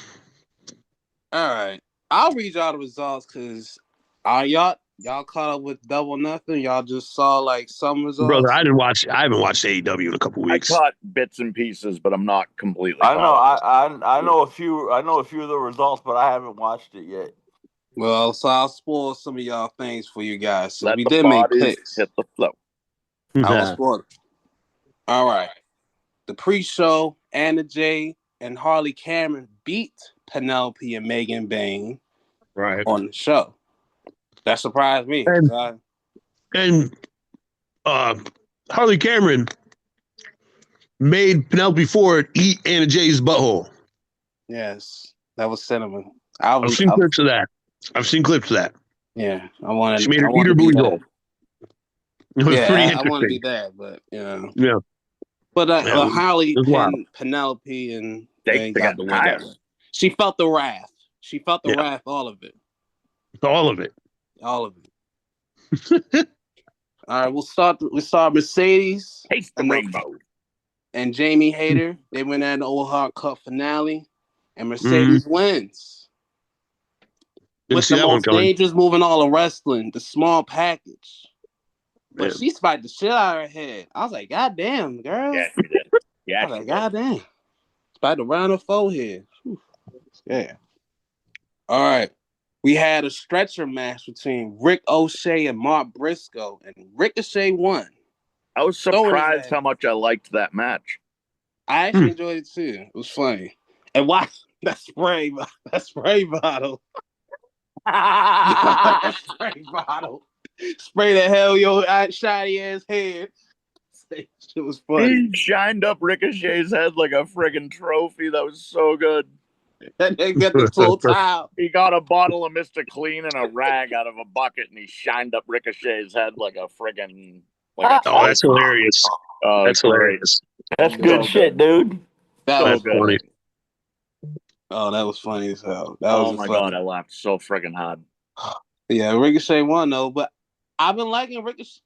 All right. I'll read y'all the results because y'all caught up with Double Nothing. Y'all just saw like some results. Brother, I haven't watched AEW in a couple I weeks. caught bits and pieces, but I'm not completely. I know, caught up. I know a few of the results, but I haven't watched it yet. Well, so I'll spoil some of y'all things for you guys. So Let we the did make bodies picks. hit the flow. I will spoil it. All right. The pre-show, Anna Jay and Harley Cameron beat Penelope and Megan Bain Right. on the show. That surprised me. And Harley Cameron made Penelope Ford eat Anna Jay's butthole. Yes, that was cinnamon. I've seen clips of that. Yeah, I wanted. She made her I eat wanted her to be booty that. hole. It was pretty I want to be interesting. that, but Yeah. But Harley it was wild. and Penelope and They got the win. higher. She felt the wrath. Wrath, all of it. All of it. All of it. All right, we'll start Mercedes Taste the rainbow. and Jamie Hayter. They went at the Old Hard Cup finale, and Mercedes wins. Didn't With see the that one most coming. dangerous move in all of wrestling, the small package. But Yeah. she spiked the shit out of her head. I was like, God damn, girl. Yeah, she did. Yeah, I was like, God damn. Spiked around her forehead. Yeah. All right. We had a stretcher match between Rick O'Shea and Mark Briscoe, and Ricochet won. I was surprised how much I liked that match. I actually enjoyed it too. It was funny. And why that spray bottle. That spray bottle. Spray the hell your shiny ass head. It was funny. He shined up Ricochet's head like a friggin' trophy. That was so good. And they got the full towel. He got a bottle of Mr. Clean and a rag out of a bucket, and he shined up Ricochet's head like a friggin' Oh, that's hilarious. Oh, that's hilarious. That's good shit, dude. That was good. Funny. Oh, that was funny as hell. Oh my god, I laughed so friggin' hard. Yeah, Ricochet won though, but I've been liking Ricochet.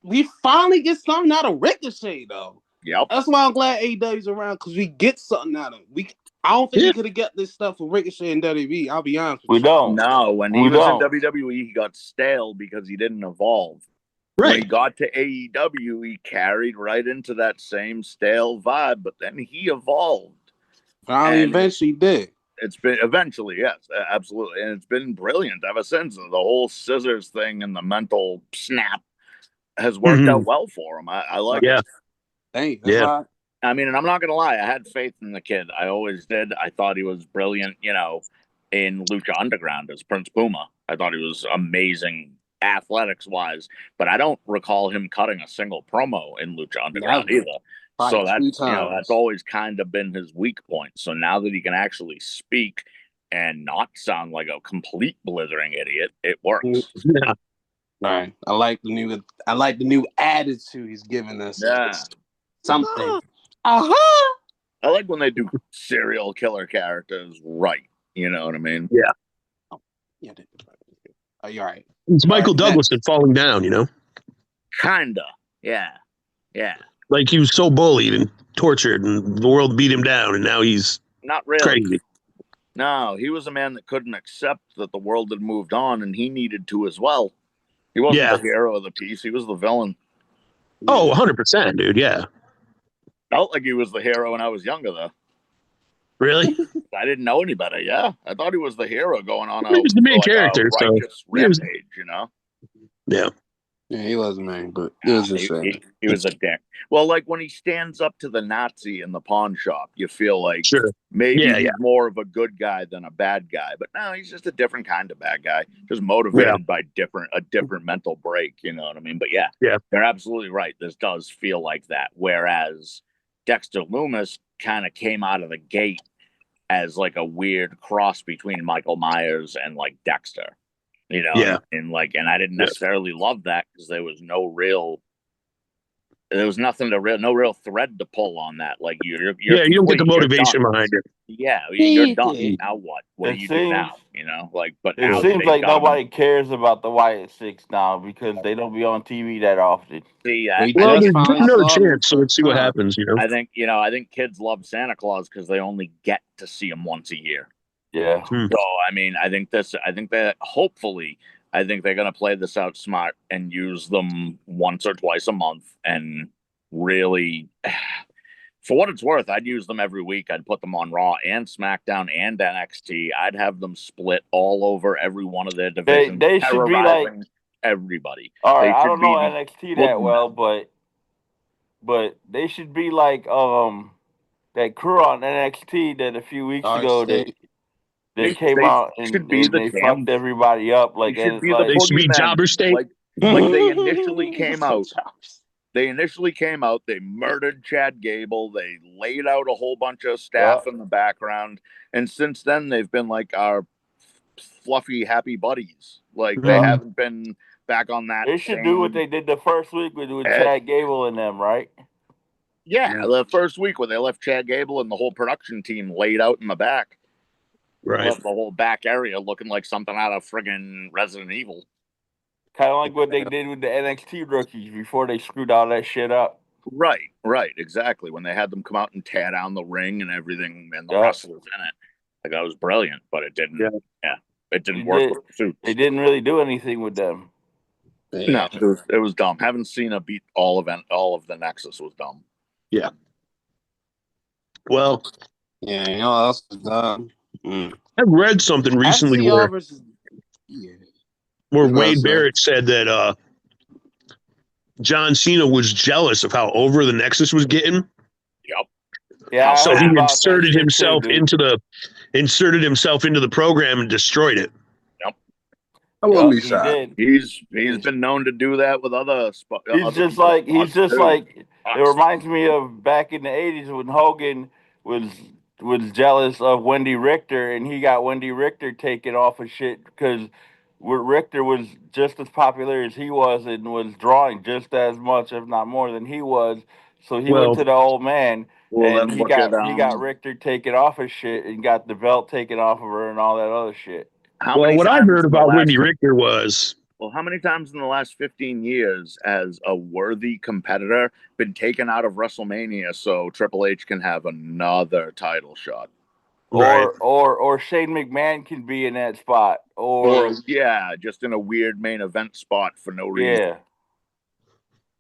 We finally get something out of Ricochet though. Yep. That's why I'm glad AEW's around because we get something out of it. I don't think we could have got this stuff for Ricochet and WWE. I'll be honest with We you. don't. No, when he We was in don't. WWE, he got stale because he didn't evolve. Right. When he got to AEW, he carried right into that same stale vibe, but then he evolved. Finally, And eventually did. It's been eventually, yes, absolutely, and it's been brilliant ever since. The whole scissors thing and the mental snap has worked out well for him. I like it. Dang, that's why. I mean, and I'm not gonna lie, I had faith in the kid. I always did. I thought he was brilliant, you know, in Lucha Underground as Prince Puma. I thought he was amazing athletics wise, but I don't recall him cutting a single promo in Lucha Underground either. So that's that's always kind of been his weak point. So now that he can actually speak and not sound like a complete blithering idiot, it works. Yeah. Right. I like the new attitude he's giving us. Yeah. Something. I like when they do serial killer characters right. You know what I mean? Yeah. Oh, yeah. You're right. It's Michael Douglas and falling down, you know? Kinda. Yeah. Yeah. Like he was so bullied and tortured and the world beat him down and now he's not really crazy. No, he was a man that couldn't accept that the world had moved on and he needed to as well. He wasn't the hero of the piece, he was the villain. Oh, 100%, dude, yeah. Felt like he was the hero when I was younger, though. Really? I didn't know any better, yeah. I thought he was the hero going on he was the main character, a righteous rampage, you know? Yeah. Yeah, he wasn't man, but it was just he was a dick. Well, like when he stands up to the Nazi in the pawn shop, you feel like maybe he's more of a good guy than a bad guy. But no, he's just a different kind of bad guy, just motivated by a different mental break. You know what I mean? But yeah, they're absolutely right. This does feel like that. Whereas Dexter Lumis kind of came out of the gate as like a weird cross between Michael Myers and like Dexter. You know, and I didn't necessarily love that because there was no real thread to pull on that. Like you're you don't get the motivation behind it. Yeah, you're done. Now what? What do you do now? You know, like, but it seems like nobody cares about the Wyatt Six now because they don't be on TV that often. See, well, there's another chance, so let's see what happens. You know, I think kids love Santa Claus because they only get to see him once a year. Yeah. So I mean, I think that hopefully, I think they're gonna play this out smart and use them once or twice a month and really, for what it's worth, I'd use them every week. I'd put them on Raw and SmackDown and NXT. I'd have them split all over every one of their divisions. They should be like everybody. All right, I don't know NXT that well, but they should be like that crew on NXT that a few weeks ago they came out and they fucked everybody up. Like they should be Jobber State. Like they initially came out. They murdered Chad Gable. They laid out a whole bunch of staff in the background, and since then they've been like our fluffy, happy buddies. Like they haven't been back on that. They should do what they did the first week with Chad Gable and them, right? Yeah, the first week when they left Chad Gable and the whole production team laid out in the back. Right. Left the whole back area looking like something out of friggin' Resident Evil. Kind of like what they did with the NXT rookies before they screwed all that shit up. Right, exactly. When they had them come out and tear down the ring and everything and the wrestlers in it. Like, that was brilliant, but it didn't. Yeah, it didn't work with the suits. They didn't really do anything with them. No, it was dumb. Having Cena beat all of the Nexus was dumb. Yeah. Well. Yeah, you know what else is dumb? I read something recently where Wade Barrett said that John Cena was jealous of how over the Nexus was getting. Yep. Yeah. So he inserted himself into the program and destroyed it. Yep. I won't be shy. He's been known to do that with other. He's just like. It reminds me of back in the '80s when Hogan was jealous of Wendy Richter, and he got Wendy Richter taken off of shit because Richter was just as popular as he was and was drawing just as much, if not more, than he was. So he went to the old man, and he got Richter taken off of shit and got the belt taken off of her and all that other shit. What I heard about Wendy Richter was Well, how many times in the last 15 years has a worthy competitor been taken out of WrestleMania so Triple H can have another title shot? Right. Or Shane McMahon can be in that spot. Or yeah, just in a weird main event spot for no reason. Yeah.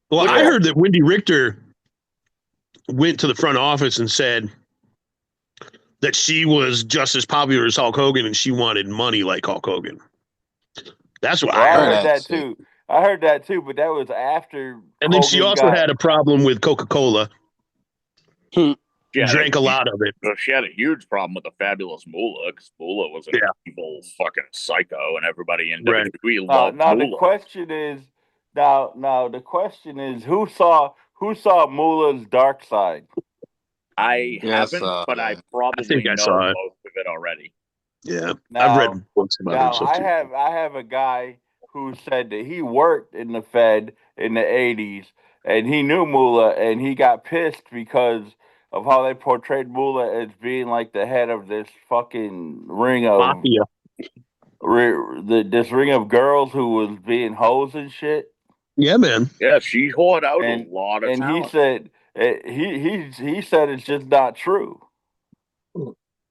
Well, I Yeah. heard that Wendy Richter went to the front office and said that she was just as popular as Hulk Hogan and she wanted money like Hulk Hogan. That's what Well, I I heard. heard that too. I heard that too, but that was after And then she Hogan also got. had a problem with Coca-Cola. Drank a lot of it. She had a huge problem with the Fabulous Moolah because Moolah was an evil fucking psycho, and everybody in Right. WWE loved Now Moolah. the question is, the question is, who saw Moolah's dark side? I haven't, but yeah. I probably think I know saw it. most of it already. Yeah. Now, I've read books about it. Now and stuff I too. have a guy who said that he worked in the Fed in the 80s and he knew Moolah and he got pissed because of how they portrayed Moolah as being like the head of this fucking ring of Mafia. this ring of girls who was being hoes and shit. Yeah, man. Yeah, she hoard out And a lot of and he talent. said he said it's just not true.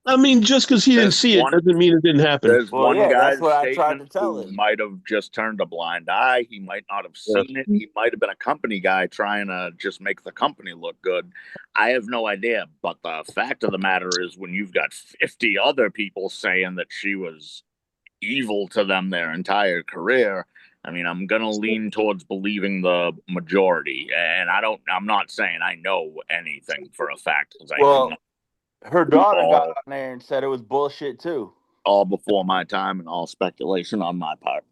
I mean, just because he didn't There's see it one- doesn't mean it didn't happen. There's Well, one yeah, guy's that's what I tried statement to tell who him. might have just turned a blind eye. He might not have seen it. He might have been a company guy trying to just make the company look good. I have no idea. But the fact of the matter is, when you've got 50 other people saying that she was evil to them their entire career, I mean, I'm gonna lean towards believing the majority. And I'm not saying I know anything for a fact, because I do Well, not. her daughter got on there and said it was bullshit too. All before my time and all speculation on my part.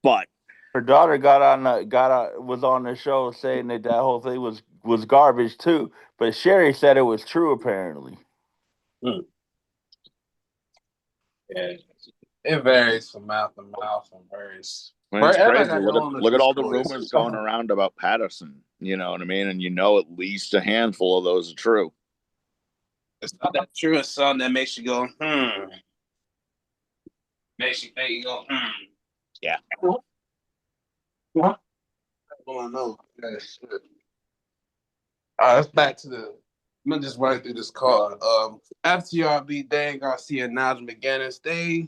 But her daughter was on the show saying that whole thing was garbage too. But Sherry said it was true apparently. Yeah, it varies from mouth to mouth and varies. It's crazy. Look at all the rumors going around about Patterson. You know what I mean? And you know at least a handful of those are true. It's not that true. It's something that makes you go, Makes you go, Yeah. What? I don't know. That shit. All right, let's back to I'm gonna just run through this card. FTR Dan Garcia and Nigel McGuinness. They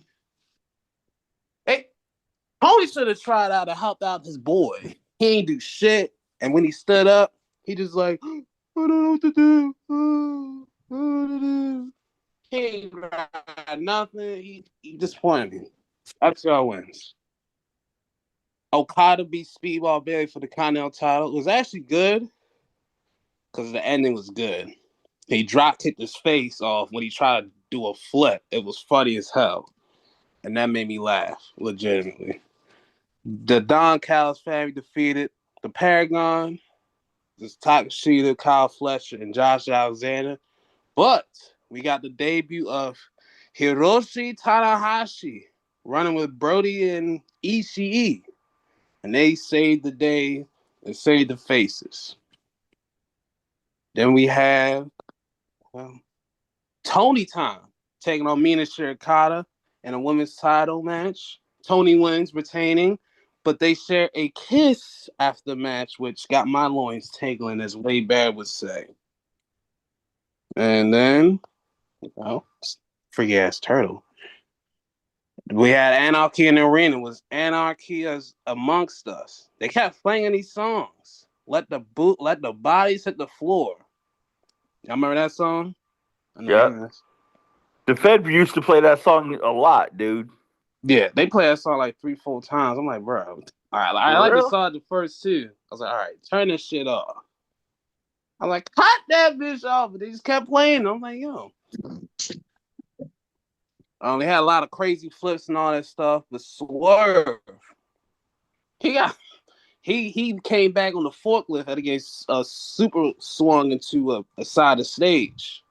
Tony should have tried out to help out his boy. He ain't do shit. And when he stood up, he just like, I don't know what to do. I don't know what to do. He ain't got nothing. He disappointed me. FTR wins. Okada beat Speedball Bailey for the Continental title. It was actually good because the ending was good. He drop kicked his face off when he tried to do a flip. It was funny as hell. And that made me laugh, legitimately. The Don Callis family defeated the Paragon, this Takashita, Kyle Fletcher, and Josh Alexander. But we got the debut of Hiroshi Tanahashi running with Brody and Ishii. And they saved the day and saved the faces. Then we have Tony Time taking on Mina Shirokata in a women's title match. Tony wins, retaining, but they share a kiss after the match, which got my loins tingling, as Wade Barrett would say. And then, freaky ass turtle. We had Anarchy in the arena. It was Anarchy as amongst us. They kept playing these songs. Let the bodies hit the floor. Y'all remember that song? Yeah. The Fed used to play that song a lot, dude. Yeah, they play that song like 3-4 times. I'm like, bro. All right, I like the song the first two. I was like, all right, turn this shit off. I'm like, cut that bitch off. But they just kept playing. I'm like, yo. They had a lot of crazy flips and all that stuff. But Swerve, he came back on the forklift and against super swung into a side of the stage.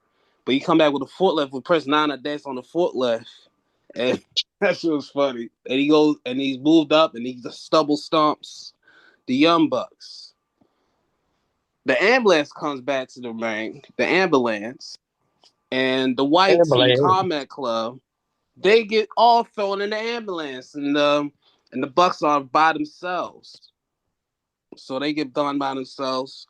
But he come back with a forklift with Prince Nana dance on the forklift. And that shit was funny. And he goes and he's moved up and he just stubble stomps the Young Bucks. The ambulance comes back to the ring, the ambulance, and the White Team Combat Club, they get all thrown in the ambulance. And and the Bucks are by themselves. So they get done by themselves.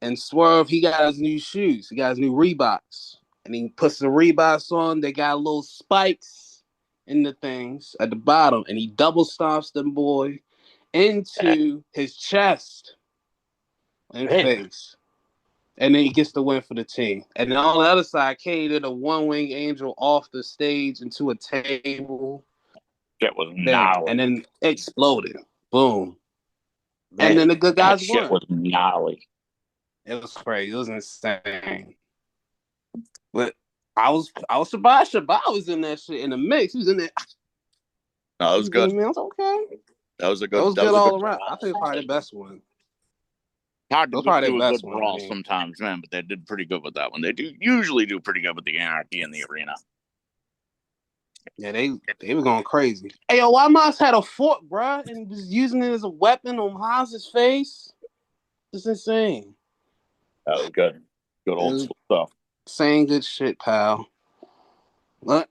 And Swerve, he got his new shoes. He got his new Reeboks. And he puts the Reeboks on. They got little spikes in the things at the bottom. And he double stomps them boy into his chest and face. And then he gets the win for the team. And then on the other side, Kane did a one-wing angel off the stage into a table. Shit was There. gnarly. And then exploded. Boom. Man, And then the good guys That shit won. was gnarly. It was crazy. It was insane. But I was surprised Shabbat was in that shit in the mix. He was in there. No, that was good. I was okay. That was a good. That was that good was a all good around. brawl. I think it's probably the best one. Hard That to was probably do the a best good one. brawl sometimes, man, but they did pretty good with that one. They usually do pretty good with the anarchy in the arena. Yeah, they were going crazy. Hey, yo, why Moss had a fork, bruh, and was using it as a weapon on Haas's face? It's insane. That was good. Good old school stuff. Saying good shit, pal. What?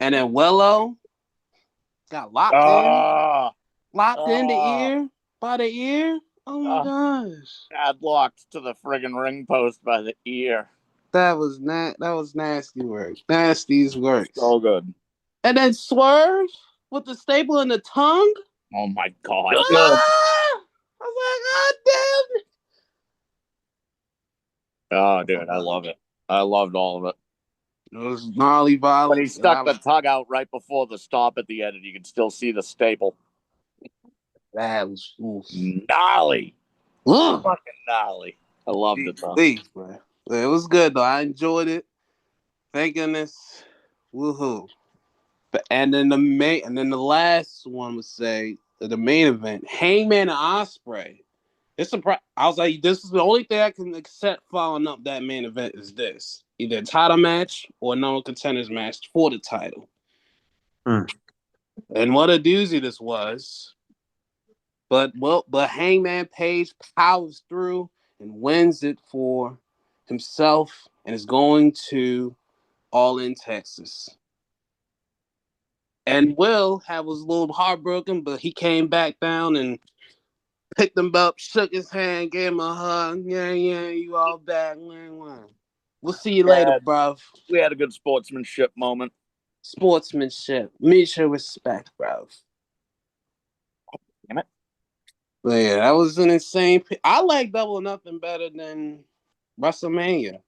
And then Willow got locked in the ear by the ear. Oh my gosh, Padlocked to the friggin' ring post by the ear. that was nasty work. Nasty's work. So good. And then Swerve with the staple in the tongue. Oh my god. I was like, God damn. Oh, dude, I love it. I loved all of it. It was gnarly violence. When he stuck the tug out right before the stop at the end, and you could still see the staple. That was gnarly. Fucking gnarly. I loved it, though. It was good, though. I enjoyed it. Thank goodness. Woohoo. And then the last one would say the main event, Hangman and Ospreay. I was like, this is the only thing I can accept following up that main event is this. Either a title match or a no contenders match for the title. And what a doozy this was. But Hangman Page powers through and wins it for himself and is going to All In Texas. And Will was a little heartbroken, but he came back down and picked him up, shook his hand, gave him a hug. Yeah, you all back. We'll see you later, bruv. We had a good sportsmanship moment. Sportsmanship. Mutual respect, bruv. Damn it. But yeah, that was an insane. I like Double or Nothing better than WrestleMania.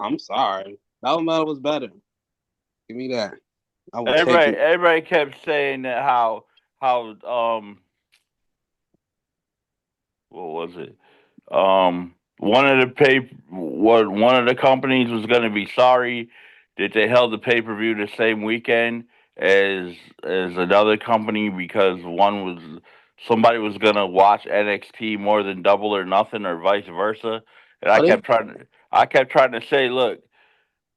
I'm sorry. Double or Nothing was better. Give me that. I will take it. Everybody kept saying that how what was it? One of the companies was going to be sorry that they held the pay-per-view the same weekend as another company because somebody was going to watch NXT more than Double or Nothing or vice versa. And I kept trying to say, look,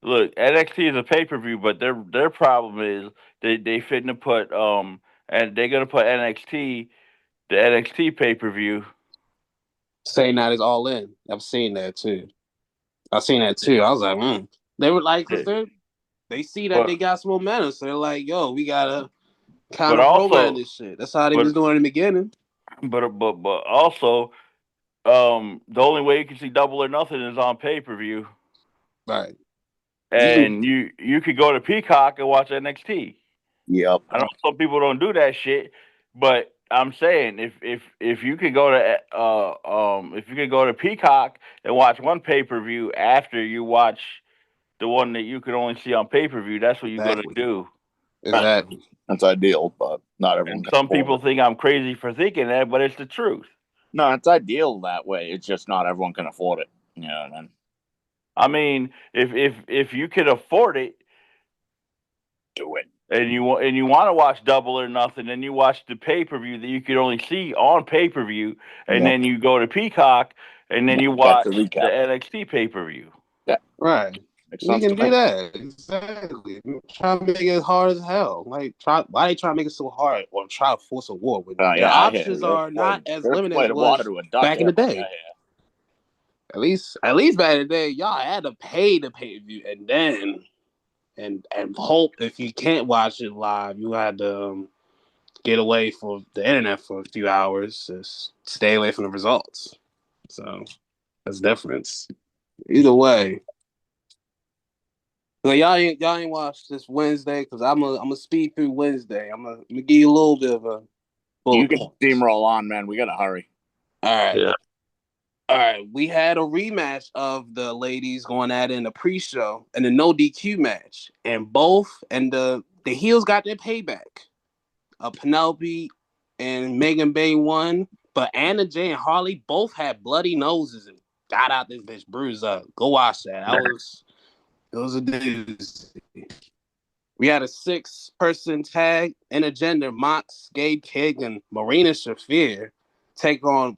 NXT is a pay-per-view, but their problem is they finna put and they're going to put the NXT pay-per-view. Saying that is All In. I've seen that too. I was like, They were like, because they see that they got some momentum, so they're like, yo, we gotta kind of program this shit. That's how they was doing in the beginning. But also, the only way you can see Double or Nothing is on pay-per-view. Right. And you could go to Peacock and watch NXT. Yep. I know some people don't do that shit, but I'm saying if you could go to Peacock and watch one pay-per-view after you watch the one that you could only see on pay-per-view, that's what you're gonna do. Exactly. That's ideal, but not everyone. And some people think I'm crazy for thinking that, but it's the truth. No, it's ideal that way. It's just not everyone can afford it. You know what I mean? I mean, if you could afford it, do it. And you want to watch Double or Nothing, then you watch the pay-per-view that you could only see on pay-per-view, and then you go to Peacock, and then you watch the NXT pay-per-view. Yeah, right. We can do that. Exactly. Try to make it hard as hell. Like, why they try to make it so hard or try to force a war with the options are not as limited as it was back in the day. At least back in the day, y'all had to pay the pay-per-view and then and hope if you can't watch it live, you had to get away from the internet for a few hours, just stay away from the results. So that's the difference. Either way. So y'all ain't watched this Wednesday because I'm a speed through Wednesday. I'm gonna give you a little bit of a bullet You can points. steamroll on, man. We gotta hurry. All right. Yeah. All right. We had a rematch of the ladies going at it in the pre-show and the no DQ match, and the heels got their payback. Penelope and Megan Bay won, but Anna Jay and Harley both had bloody noses and got out this bitch bruised up. Go watch that. It was a doozy. We had a 6-person tag intergender. Mox, Gabe King, and Marina Shafir take on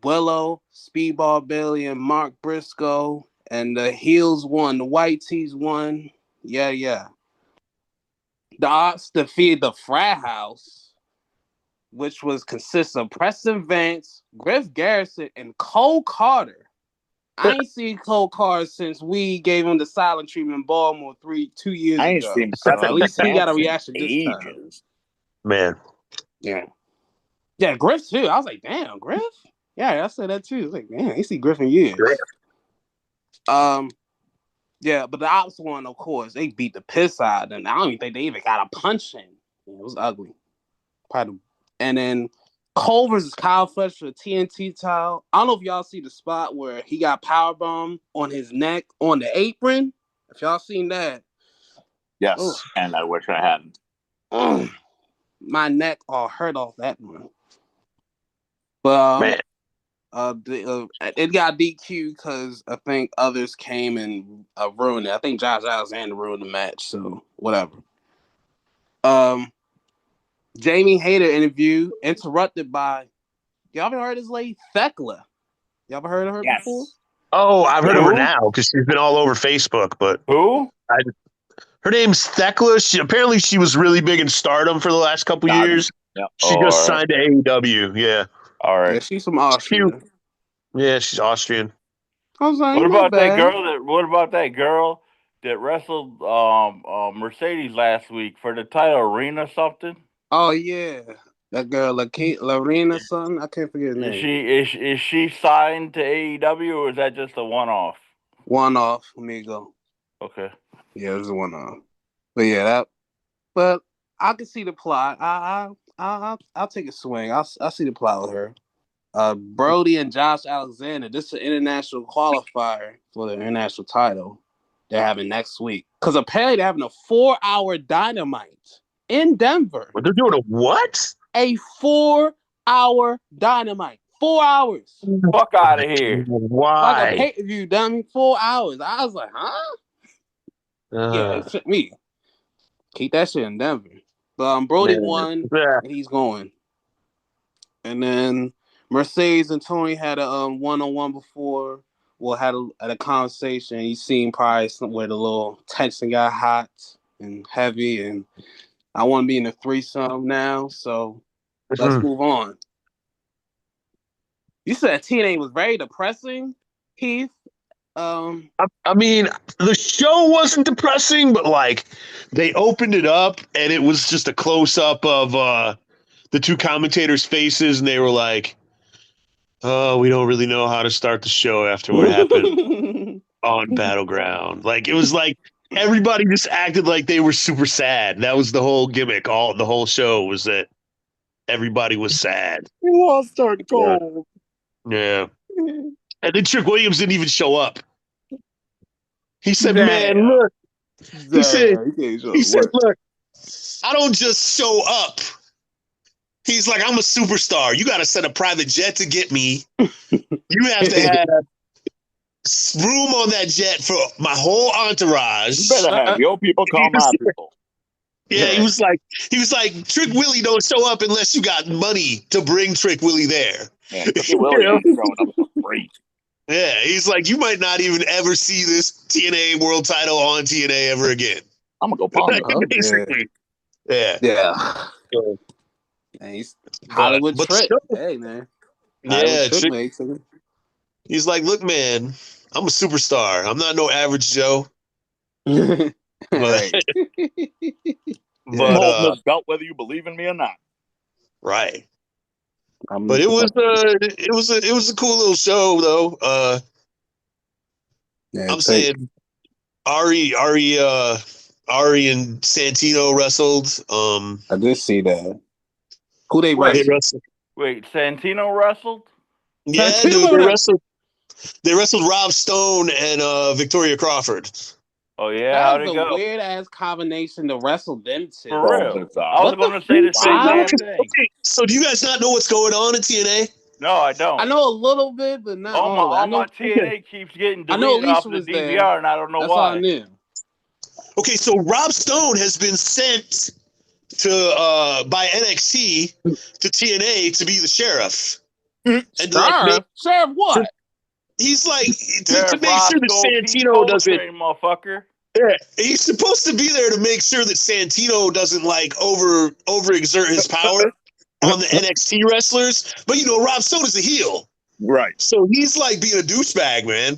Willow, Speedball Bailey, and Mark Briscoe. And the heels won. The white tees won. Yeah. The Ops defeated the Frat House, which consists of Preston Vance, Griff Garrison, and Cole Carter. I ain't seen Cole Carter since we gave him the silent treatment in Baltimore 2 years I ain't ago. seen So at least he got a Preston reaction this time. ages. Man. Yeah, Griff too. I was like, damn, Griff? Yeah, I said that too. I was like, damn, you see Griff in years. Griff. Yeah, but the Ops one, of course, they beat the piss out of them. I don't even think they even got a punch in. It was ugly. And then Cole versus Kyle Fletcher for the TNT title. I don't know if y'all see the spot where he got powerbomb on his neck on the apron. If y'all seen that. Yes, and I wish I hadn't. My neck all hurt off that one. But it got DQ because I think others came and ruined it. I think Josh Alexander ruined the match, so whatever. Jamie Hayter interview interrupted by, y'all ever heard of this lady Thekla? Y'all ever heard of her before? Oh, I've heard of her Who? now because she's been all over Facebook. But Who? her name's Thekla. Apparently she was really big in Stardom for the last couple years. Yep. She just signed to AEW. Yeah. All right. Yeah, she's from Austria. Yeah, she's Austrian. I was like, What about that girl that wrestled Mercedes last week for the title Arena something? Oh yeah, that girl Lorena son. I can't forget her name. Is she signed to AEW or is that just a one off? One off. Let me go. Okay. Yeah, it was a one off. But yeah, that. But I can see the plot. I'll take a swing. I'll see the plot with her. Brody and Josh Alexander. This is an international qualifier for the international title they're having next week. Because apparently they're having a 4-hour Dynamite in Denver. But they're doing a what? A 4-hour Dynamite. 4 hours. Fuck out of here. Why? Like a pay-per-view, dummy. 4 hours. I was like, huh? Yeah, it fit me. Keep that shit in Denver. But Brody won, and he's going. And then Mercedes and Tony had a one-on-one before. Well, had a conversation. You seen probably where the little tension got hot and heavy, and I want to be in a threesome now. So let's move on. You said TNA was very depressing, Keith. I mean, the show wasn't depressing, but like they opened it up and it was just a close up of the two commentators' faces, and they were like, "Oh, we don't really know how to start the show after what happened on Battleground." Like it was like everybody just acted like they were super sad. That was the whole gimmick. The whole show was that everybody was sad. We lost our gold. Yeah. And then Trick Williams didn't even show up. He said, "Man, look." He said, "Look, I don't just show up." He's like, "I'm a superstar. You got to send a private jet to get me. You have to have room on that jet for my whole entourage." You better have your people call my people. Yeah, he was like, Trick Willie don't show up unless you got money to bring Trick Willie there. Man, Trick Willie ain't showing up for free. Yeah, he's like, you might not even ever see this TNA world title on TNA ever again. I'm gonna go palm it. Basically. Yeah. And he's Hollywood Trick. Hey, man. Yeah, Trick. He's like, "Look, man, I'm a superstar. I'm not no average Joe." I'm holding this belt whether you believe in me or not. Right. I'm But it was a cool little show though. yeah, I'm saying Ari and Santino wrestled. I did see that. Who they Wait. They wrestled? wrestled. Wait, Santino wrestled? Yeah, Santino dude, and them. they wrestled Rob Stone and Victoria Crawford. Oh yeah, That how'd is it a go? weird ass combination to wrestle them For two. Balls real. I inside. was What the gonna say the same wow? damn thing. Okay, so do you guys not know what's going on in TNA? No, I I don't. know a little bit, but not All all. I my know. Okay. TNA keeps getting I know deleted off Alicia the was there. DVR, and I don't know That's all I why. knew. Okay, so Rob Stone has been sent to by NXT to TNA to be the sheriff. And to like make Sheriff what? he's like to Sheriff make sure that Roscoe P. Santino doesn't. Coltrane, motherfucker. Yeah, he's supposed to be there to make sure that Santino doesn't like overexert his power on the NXT wrestlers. But you know, Rob Stone is a heel, Right. so he's like being a douchebag, man.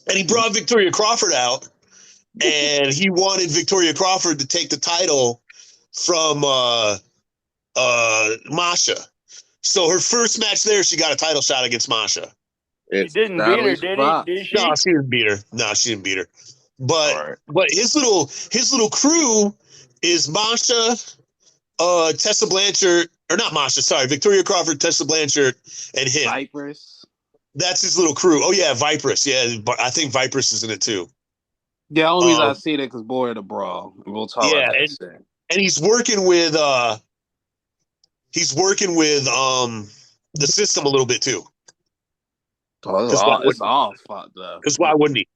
And he brought Victoria Crawford out, and he wanted Victoria Crawford to take the title from Masha. So her first match there, she got a title shot against Masha. He didn't beat her, did he? Did she? No, she didn't beat her. No, she didn't beat her. But All right. but his little crew is Masha, Tessa Blanchard, or not Masha, sorry, Victoria Crawford, Tessa Blanchard, and him. Viperous. That's his little crew. Oh yeah, Viperous. Yeah, but I think Viperous is in it too. Yeah, the only reason I see that because Boy of the Brawl. We'll talk Yeah, about that shit. and he's working with the system a little bit too. Oh, it's all fucked up. Because why wouldn't he?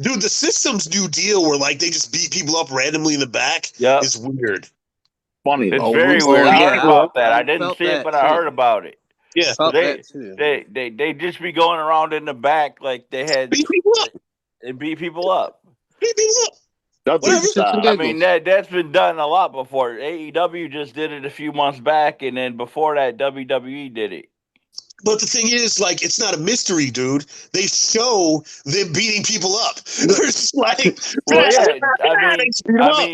Dude, the system's new deal where like they just beat people up randomly in the back is weird. Funny. It's though. very weird. I heard yeah, about that. I I didn't felt see it, that but I too. heard about it. Yeah, Felt They that too. they just be going around in the back like they had beat people up. and beat people up. Beat people up. Double Whatever. style. I mean that's been done a lot before. AEW just did it a few months back, and then before that, WWE did it. But the thing is, like, it's not a mystery, dude. They show them beating people up. They're just like, Well, yeah,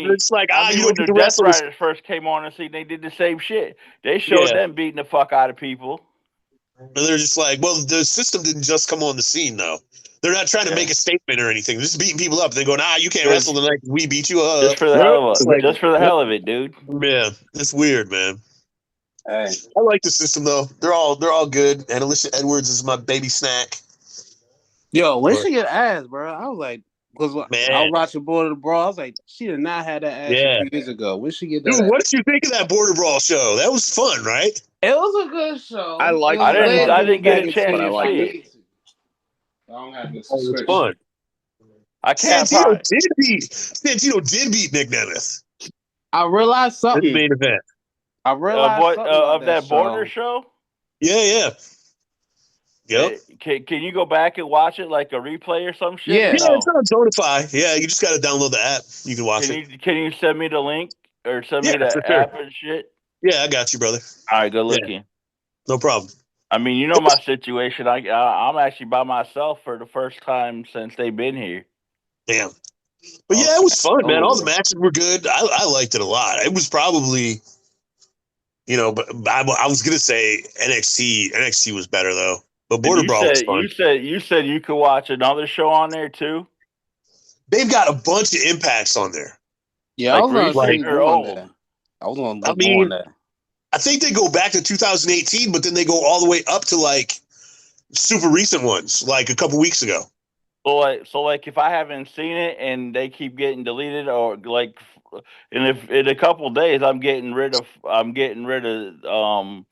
it's like, you when don't get the to Death wrestle this. Riders first came on the scene, they did the same shit. They showed Yeah. them beating the fuck out of people. And they're just like, well, the system didn't just come on the scene, though. They're not trying to make a statement or anything. They're just beating people up. They go, you can't wrestle tonight. We beat you up. Just for the hell of it. Like, Just for the hell of it, dude. Yeah, it's weird, man. Hey. I like the system though. They're all good. And Alicia Edwards is my baby snack. Yo, when she get ass, bro, I was like, because Man. I was watching Border the Brawl, I was like, she did not have that ass a few years ago. When she get that? Dude, what did you think of that Border Brawl show? That was fun, right? It was a good show. I like. I didn't get a chance to see it. I don't have this. Oh, it was fun. I can't. Santino did beat Nick Nemeth. I realized something. In the main event. I realized something about that Border show. Yeah. Yep. Can you go back and watch it like a replay or some shit? Yeah, it's on Zonify. Yeah, you just got to download the app. You can watch it. Can you send me the link or send me the app and shit? Yeah, I got you, brother. All right, good looking. No problem. I mean, you know my situation. I'm actually by myself for the first time since they've been here. Damn. But yeah, it was fun, man. All the matches were good. I liked it a lot. It was probably, but I was gonna say NXT. NXT was better though. But Border Brawl was fun. You said you could watch another show on there too. They've got a bunch of impacts on there. Yeah, I was going to look more on that. I think they go back to 2018, but then they go all the way up to like super recent ones, like a couple weeks ago. So like if I haven't seen it and they keep getting deleted, or like, and in a couple days I'm getting rid of the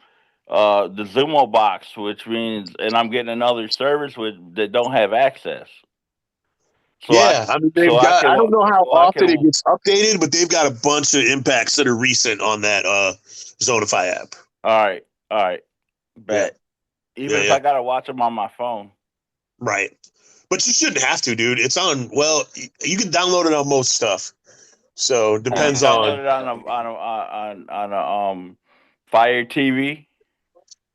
Zumo box, which means, and I'm getting another service that don't have access. So I don't know how often it gets updated, but they've got a bunch of impacts that are recent on that Zonify app. All right. Bet. Yeah. Even if I gotta watch them on my phone. Right. But you shouldn't have to, dude. It's on. Well, you can download it on most stuff. So it depends on. Download it on a Fire TV.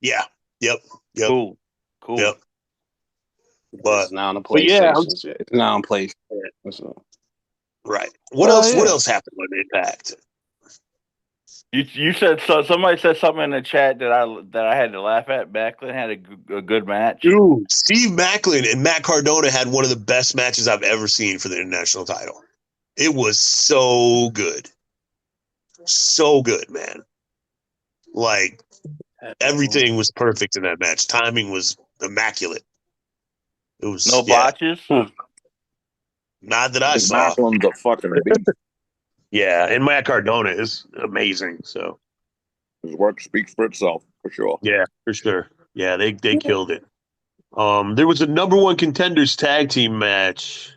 Yeah. Yep. Cool. Yep. But it's now on the PlayStation. It's now on PlayStation. Right. What else? What else happened on Impact? You said so. Somebody said something in the chat that I had to laugh at. Backlund had a good match. Dude, Steve Macklin and Matt Cardona had one of the best matches I've ever seen for the international title. It was so good. So good, man. Like, everything was perfect in that match. Timing was immaculate. It was No botches. Not that I saw. Macklin's a fucking beast. Yeah, and Matt Cardona is amazing. So His work speaks for itself, for sure. yeah, for sure. Yeah, they killed it. There was a number one contenders tag team match.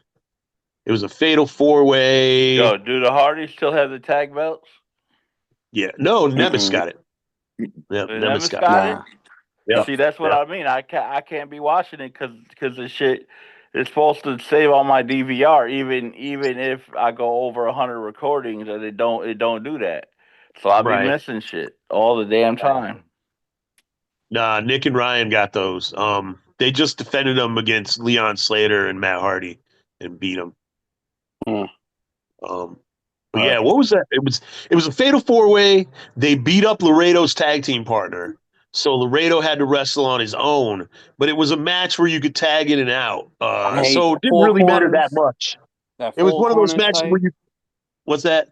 It was a fatal 4-way. Yo, do the Hardys still have the tag belts? Yeah, no, Nemesis got it. Yeah, Nemesis got it. Yep. See, that's what I mean. I can't be watching it because the shit is supposed to save on my DVR, even if I go over 100 recordings, and it don't do that. So I'll be missing shit all the damn time. Nah, Nick and Ryan got those. They just defended them against Leon Slater and Matt Hardy and beat them. But yeah, what was that? It was a fatal 4-way. They beat up Laredo's tag team partner. So Laredo had to wrestle on his own, but it was a match where you could tag in and out. So it didn't really matter that much. It was one of those matches where you. What's that?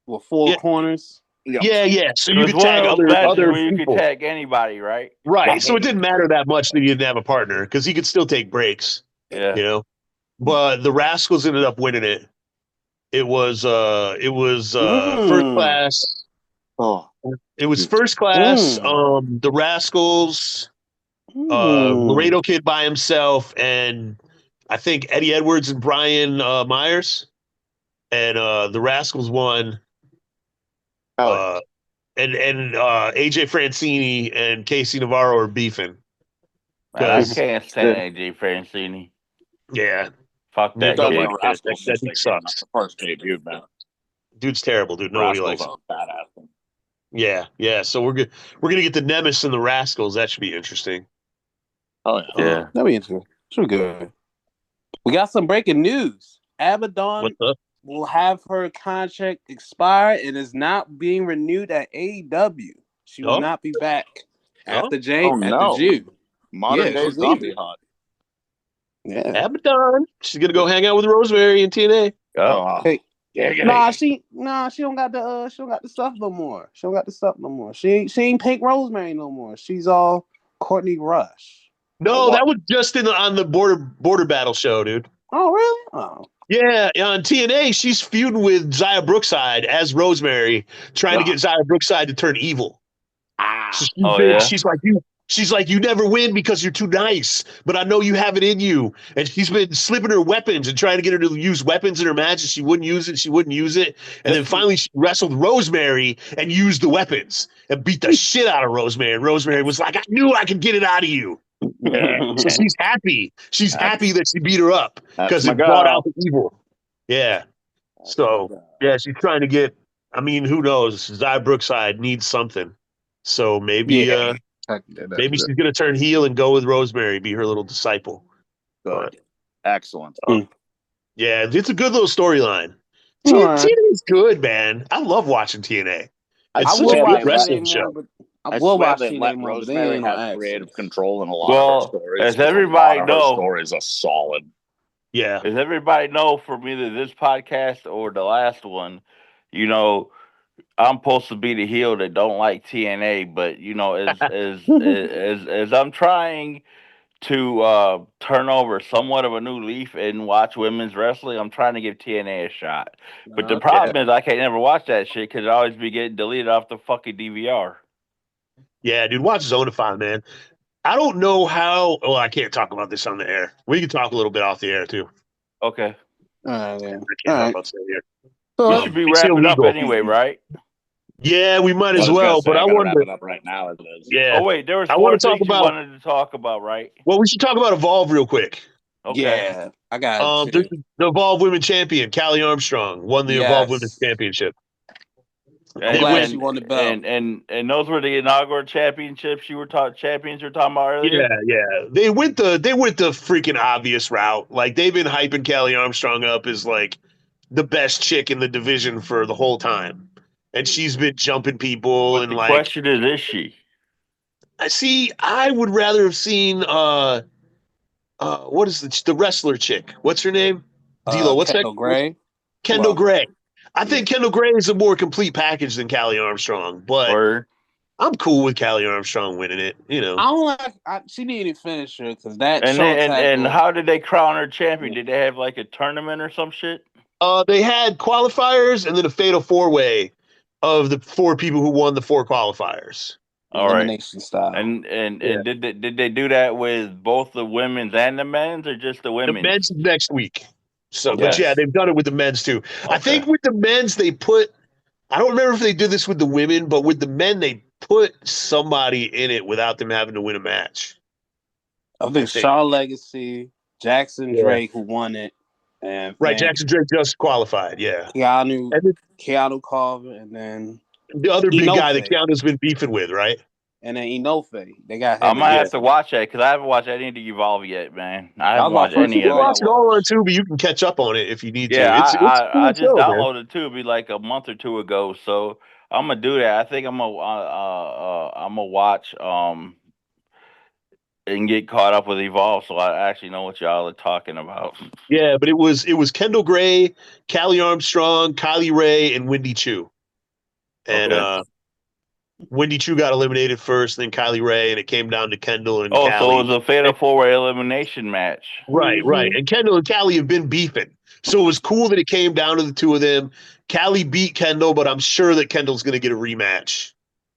With four corners. Yeah. So you It was could tag one of those other matches where you people. could tag anybody, right? Right. So it didn't matter that much that he didn't have a partner because he could still take breaks. Yeah. You know, but the Rascals ended up winning it. It was first class. Oh, it was first class. The Rascals, Laredo Kid by himself, and I think Eddie Edwards and Brian Myers, and the Rascals won. And AJ Francini and Casey Navarro are beefing. Man, I can't stand AJ Francini. Yeah. Fuck that kid. That dude sucks. First debut, man. Dude's terrible, dude. Nobody likes him. Badass. Yeah. So we're gonna get the Nemesis and the Rascals. That should be interesting. Oh yeah. That'd be interesting. Should be good. We got some breaking news. Abaddon will have her contract expire and is not being renewed at AEW. She will not be back at the June. Modern day zombie hot. Yeah, Abaddon. She's gonna go hang out with Rosemary in TNA. Hey. She don't got the stuff no more. She ain't Pink Rosemary no more. She's all Courtney Rush. No, that was just on the border battle show, dude. Oh really? Oh. Yeah, on TNA, she's feuding with Xia Brookside as Rosemary, trying to get Xia Brookside to turn evil. She's like, you never win because you're too nice, but I know you have it in you. And she's been slipping her weapons and trying to get her to use weapons in her matches. She wouldn't use it. And then finally she wrestled Rosemary and used the weapons and beat the shit out of Rosemary. And Rosemary was like, I knew I could get it out of you. So she's happy. She's happy that she beat her up because it brought out the evil. Yeah. So, yeah, she's trying to get, who knows? Xia Brookside needs something. So maybe maybe she's going to turn heel and go with Rosemary, be her little disciple. Good. Excellent. Yeah, it's a good little storyline. TNA is good, man. I love watching TNA. It's such a good wrestling show. I swear they let Rosemary have creative control in a lot of her stories. As everybody knows, stories are solid. Yeah. As everybody know, from either this podcast or the last one, I'm supposed to be the heel that don't like TNA, but as I'm trying to turn over somewhat of a new leaf and watch women's wrestling, I'm trying to give TNA a shot. But the problem is I can't never watch that shit because it always be getting deleted off the fucking DVR. Yeah, dude, watch Zonify, man. I don't know how. Oh, I can't talk about this on the air. We can talk a little bit off the air too. Okay. I can't talk about the air. We should be wrapping up anyway, right? Yeah, we might as well. But I want to wrap it up right now. As it is. Yeah. Oh wait, there was more things you wanted to talk about, right? Well, we should talk about Evolve real quick. Okay. Yeah, I got the Evolve Women Champion, Callie Armstrong, won the Evolve Women's Championship. I'm glad she won the belt. And those were the inaugural championships you were talking about earlier? Yeah. They went the freaking obvious route. Like, they've been hyping Callie Armstrong up as like the best chick in the division for the whole time. and she's been jumping people But and the like. question is she? I see. I would rather have seen what is the wrestler chick? What's her name? D'Lo. What's that? Kendall Gray. Kendall Well, Gray. I yeah. think Kendall Gray is a more complete package than Callie Armstrong, but Or I'm cool with Callie Armstrong winning it. You I know, don't like. She didn't finish her because that and shoulder then, and tackle. how did they crown her champion? Yeah. Did they have like a tournament or some shit? they had qualifiers and then a fatal 4-way of the 4 people who won the 4 qualifiers. All right. Elimination style. And Yeah. did they do that with both the women's and the men's, or just the The women's? men's next week. So, Okay. but yeah, they've done it with the men's too. I Okay. think with the men's they put. I don't remember if they did this with the women, but with the men they put somebody in it without them having to win a match. I think Shaw Legacy, Jackson Yeah. Drake, who won it, and Right, Jackson Drake just qualified. Yeah, Keanu, and then Keanu Carver, and then the other big guy that Inofe. Keanu's been beefing with, right? And then Inofe. They got I him. might have to watch that because I haven't watched any of the Evolve yet, man. I haven't was my watched first any You of can Evolve it. watch it all on Tubi. You can catch up on it if you need Yeah, to. It's a I cool just show, man. downloaded Tubi like a month or two ago, so I'm gonna do that. I think I'm gonna watch and get caught up with Evolve, so I actually know what y'all are talking about. Yeah, but it was Kendall Gray, Callie Armstrong, Kylie Ray, and Wendy Chu. And Okay. Wendy Chu got eliminated first, then Kylie Ray, and it came down to Kendall and Oh, Callie. so it was a fatal 4-way elimination match. Right, right. And Kendall and Callie have been beefing. So it was cool that it came down to the 2 of them. Callie beat Kendall, but I'm sure that Kendall's going to get a rematch,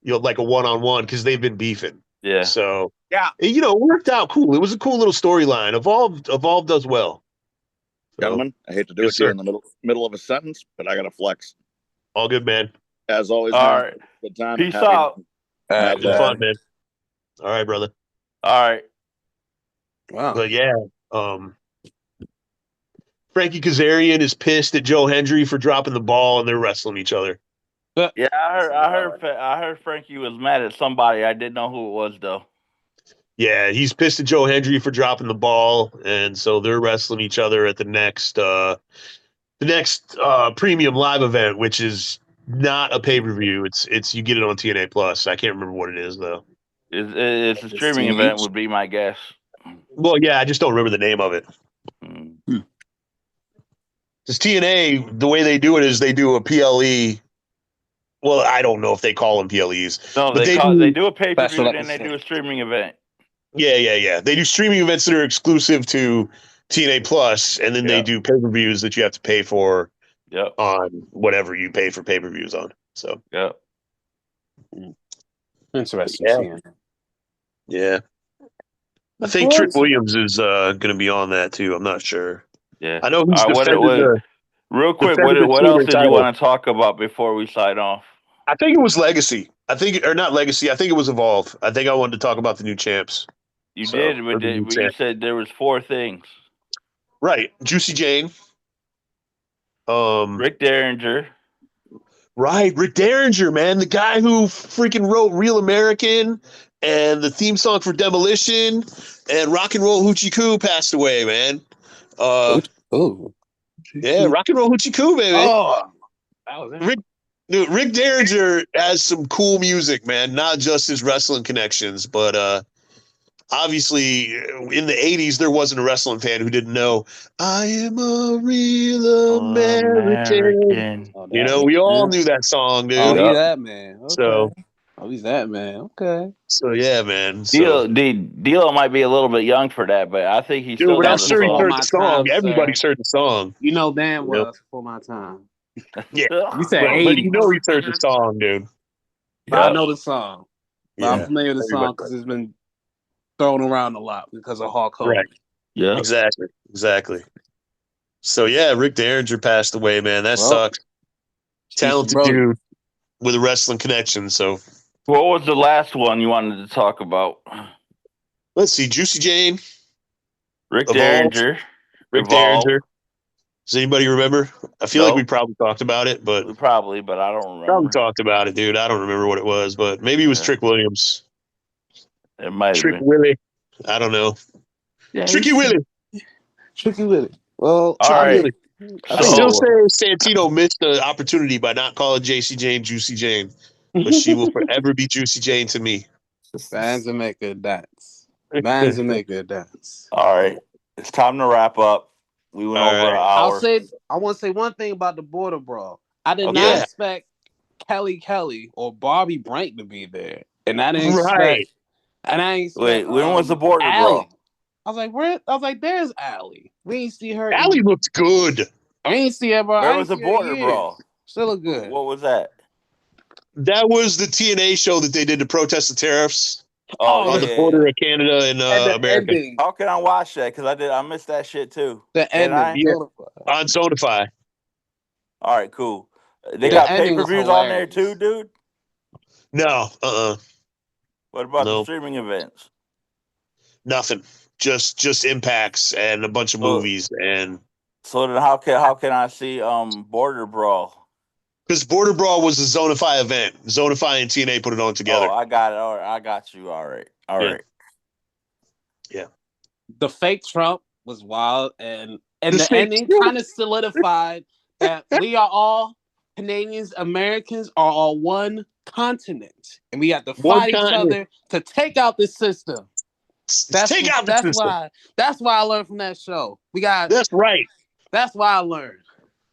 like a one-on-one, because they've been beefing. Yeah. So, Yeah. it worked out cool. It was a cool little storyline. Evolve does well. So, Gentlemen, I hate to do yes, it to you sir. in the middle of a sentence, but I got to flex. All good, man. As always, All man. right. Good time. Peace Happy- out. Happy- Have fun, man. All right, brother. All right. Wow. But yeah, Frankie Kazarian is pissed at Joe Hendry for dropping the ball, and they're wrestling each other. Yeah, I heard Frankie was mad at somebody. I didn't know who it was though. Yeah, he's pissed at Joe Hendry for dropping the ball, and so they're wrestling each other at the next premium live event, which is not a pay-per-view. It's you get it on TNA Plus. I can't remember what it is though. It's a streaming TNH? event would be my guess. Well, yeah, I just don't remember the name of it. Hmm. Because TNA, the way they do it is they do a PLE. Well, I don't know if they call them PLEs. No, but they do a pay per view, Special then they do a streaming event. Yeah. They do streaming events that are exclusive to TNA Plus, and then they Yep. do pay-per-views that you have to pay for Yep. on whatever you pay for pay-per-views on. So Yep. Interesting. Yeah. Seeing. yeah. I think Trick Williams is going to be on that too. I'm not sure. Yeah. I know he's All right, defended real quick, defended the what else senior did you title. want to talk about before we sign off? I think it was Legacy. Or not Legacy. I think it was Evolve. I think I wanted to talk about the new champs. You So, did, or but the new you champ. said there was 4 things. Right. Juicy Jane. Rick Derringer. Right, Rick Derringer, man, the guy who freaking wrote Real American and the theme song for Demolition and Rock and Roll Hoochie Coo passed away, man. Oh. Yeah, Rock and Roll Hoochie Coo, baby. Oh. That was it. Rick Derringer has some cool music, man. Not just his wrestling connections, but obviously in the 80s there wasn't a wrestling fan who didn't know I am a real American. Oh, You know, we all knew that song, dude. Oh, Yeah. he's that man. Okay. So He's that man. Okay. yeah, man. So. D'Lo might be a little bit young for that, but I think he Dude, still but I'm knows the sure he's before heard song. my the song. time, Everybody's sir. heard the song. You know damn well Yep. it's before my time. Yeah. You said But 80. you know he's heard the song, dude. But I know the song. But Yeah. I'm familiar with the song because it's been thrown around a lot because of Hulk Hogan. Right. Yeah. Exactly. So yeah, Rick Derringer passed away, man. That sucks. Talented dude with a wrestling connection. So What was the last one you wanted to talk about? let's see. Juicy Jane. Rick Evolve. Derringer. Rick Evolve. Derringer. Does anybody remember? I feel like we probably talked about it, but but I don't remember. probably talked about it, dude. I don't remember what it was, but maybe it was Trick Williams. It might have Trick been. Willie. I don't know. Yeah, Tricky Willie. Tricky Willie. Well, all right. Willie. I still So say Santino missed the opportunity by not calling JC Jane Juicy Jane, but she will forever be Juicy Jane to me. Bands and make a dance. Bands and make a dance. all right, it's time to wrap up. We went All over an right. hour. I want to say one thing about the border brawl. I did not Okay. Yeah. expect Kelly or Barbie Brank to be there, and Right. I didn't expect Wait, when was the border Allie. brawl? I was like, where? I was like, there's Allie. We ain't see her. Allie looked good. I ain't see her, bro. Where I was ain't the see her in border years. brawl? Still look good. What was that? That was the TNA show that they did to protest the tariffs Oh on yeah, the yeah. yeah, border yeah. of Canada and And the America. ending. How can I watch that? Because I missed that shit too. The Can ending. I? Yeah, Beautiful. on Zonify. All right, cool. They Yeah. The got ending was pay-per-views on there hilarious. too, dude. No, What about the no, streaming events? nothing. Just impacts and a bunch of So, movies, and so then how can I see Border Brawl? because Border Brawl was a Zonify event. Zonify and TNA put it on Oh, together. I got it. All right, I got you. All right, all Yeah, right. yeah. The fake Trump was wild, and The the fake ending Trump. kind of solidified that we are all Canadians, Americans are all one continent, and we have to One fight each continent. other to take out this system. Take out the system. That's why I learned from that show. That's right. That's why I learned.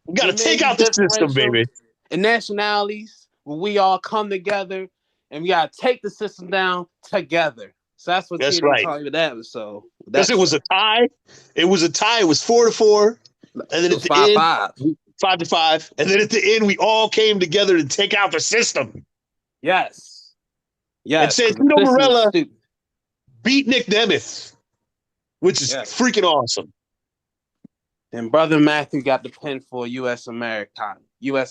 We got to There may take be out the system, differentials baby. in nationalities, but we all come together and we gotta take the system down together. So that's what That's TNA right. taught me with that episode. Because it was a tie. It was a tie. It was 4-4, and then It at was the 5-5. end, 5-5, and then at the end, we all came together to take out the system. Yes. And Yes. 'Cause the Santino system is Marella stupid. beat Nick Nemeth, which is Yes. freaking awesome. And Brother Matthew got the pin for US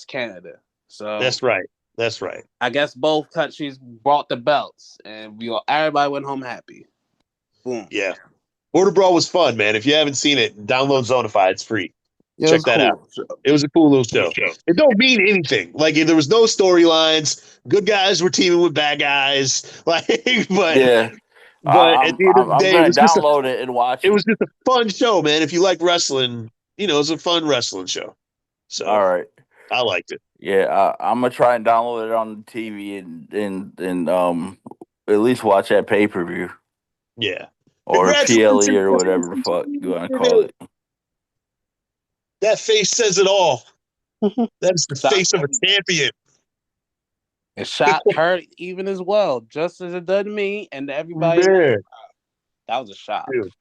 Canada. So That's right. That's right. I guess both countries brought the belts and everybody went home happy. Boom. Yeah. Border Brawl was fun, man. If you haven't seen it, download Zonify. It's free. It Check was that out. cool. It was a cool little show. It don't mean anything. Like there was no storylines. Good guys were teaming with bad guys. Like, Yeah, but at the end of the I'm day, gonna download it and watch it it. was just a fun show, man. If you like wrestling, it's a fun wrestling show. So All right. I liked it. Yeah, I'm gonna try and download it on the TV and at least watch that pay-per-view Yeah. or PLE Congratulations. or whatever the fuck you want to call it. That face says it all. That's the Shot face of a champion. It shot her even as well, just as it did me and everybody. Man. That was a shot. Dude.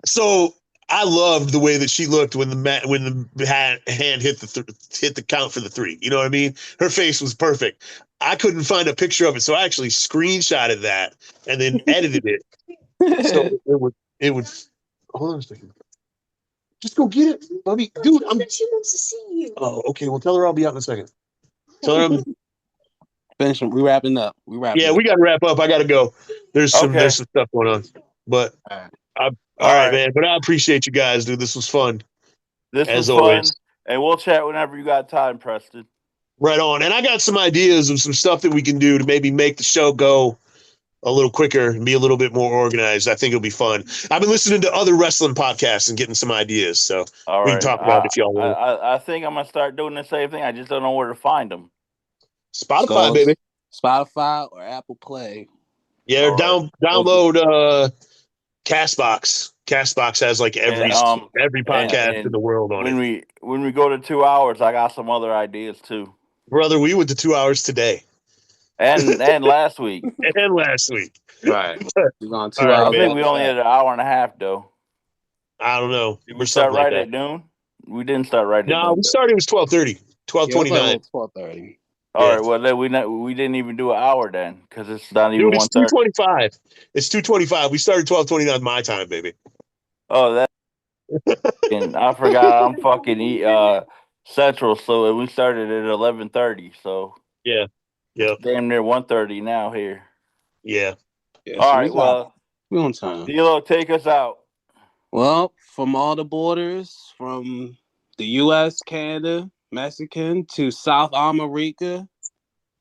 So I loved the way that she looked when the hand hit the count for the 3. You know what I mean? Her face was perfect. I couldn't find a picture of it, so I actually screenshotted that and then edited it. So it would. Hold on a second. Just go get it, Bobby. Dude, she wants to see you. Oh, okay. Well, tell her I'll be out in a second. Tell her I'm. Finishing. We wrapping up. We got to wrap up. I got to go. There's some stuff going on, but all right, man. But I appreciate you guys, dude. This was fun. This as was always. fun, and we'll chat whenever you got time, Preston. Right on. And I got some ideas of some stuff that we can do to maybe make the show go a little quicker and be a little bit more organized. I think it'll be fun. I've been listening to other wrestling podcasts and getting some ideas, so we can talk about it if y'all want. I think I'm gonna start doing the same thing. I just don't know where to find them. Spotify, baby. Spotify or Apple Play. Yeah, download Castbox. Castbox has like every podcast in the world on it. When we go to 2 hours, I got some other ideas too. Brother, we went to 2 hours today. And last week. And last week. Right. We're going 2 hours. hours. I think we only had an hour and a half though. I don't know. Did we start right at noon? We didn't start right at noon. No, we started, it was 12:30. 12:29. 12:30. All right, well then we didn't even do an hour then because it's not even 1:30. It's 2:25. It's 2:25. We started 12:29 my time, baby. Oh, that. I forgot I'm fucking Central, so we started at 11:30. So yeah, damn near 1:30 now here. Yeah. All right, well, we're on time. D'Lo, take us out. Well, from all the borders, from the U.S., Canada, Mexican to South America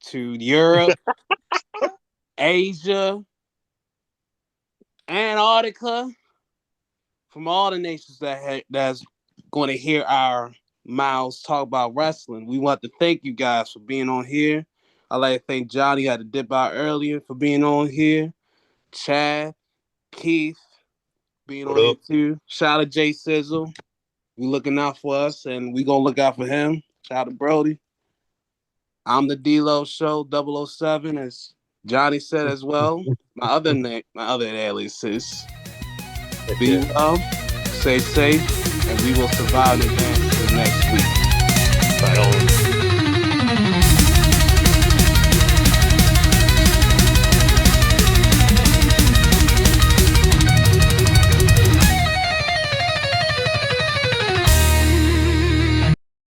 to Europe, Asia, Antarctica, from all the nations that's going to hear our Miles talk about wrestling. We want to thank you guys for being on here. I'd like to thank Johnny, had to dip out earlier, for being on here. Chad, Keith, being What on here up? too. Shout out to Jay Sizzle. We looking out for us, and we gonna look out for him. Shout out to Brody. I'm the D-Lo Show 007, as Johnny said as well. My other name, my other aliases. Be well, stay safe, and we will survive and advance to the next week. Right on.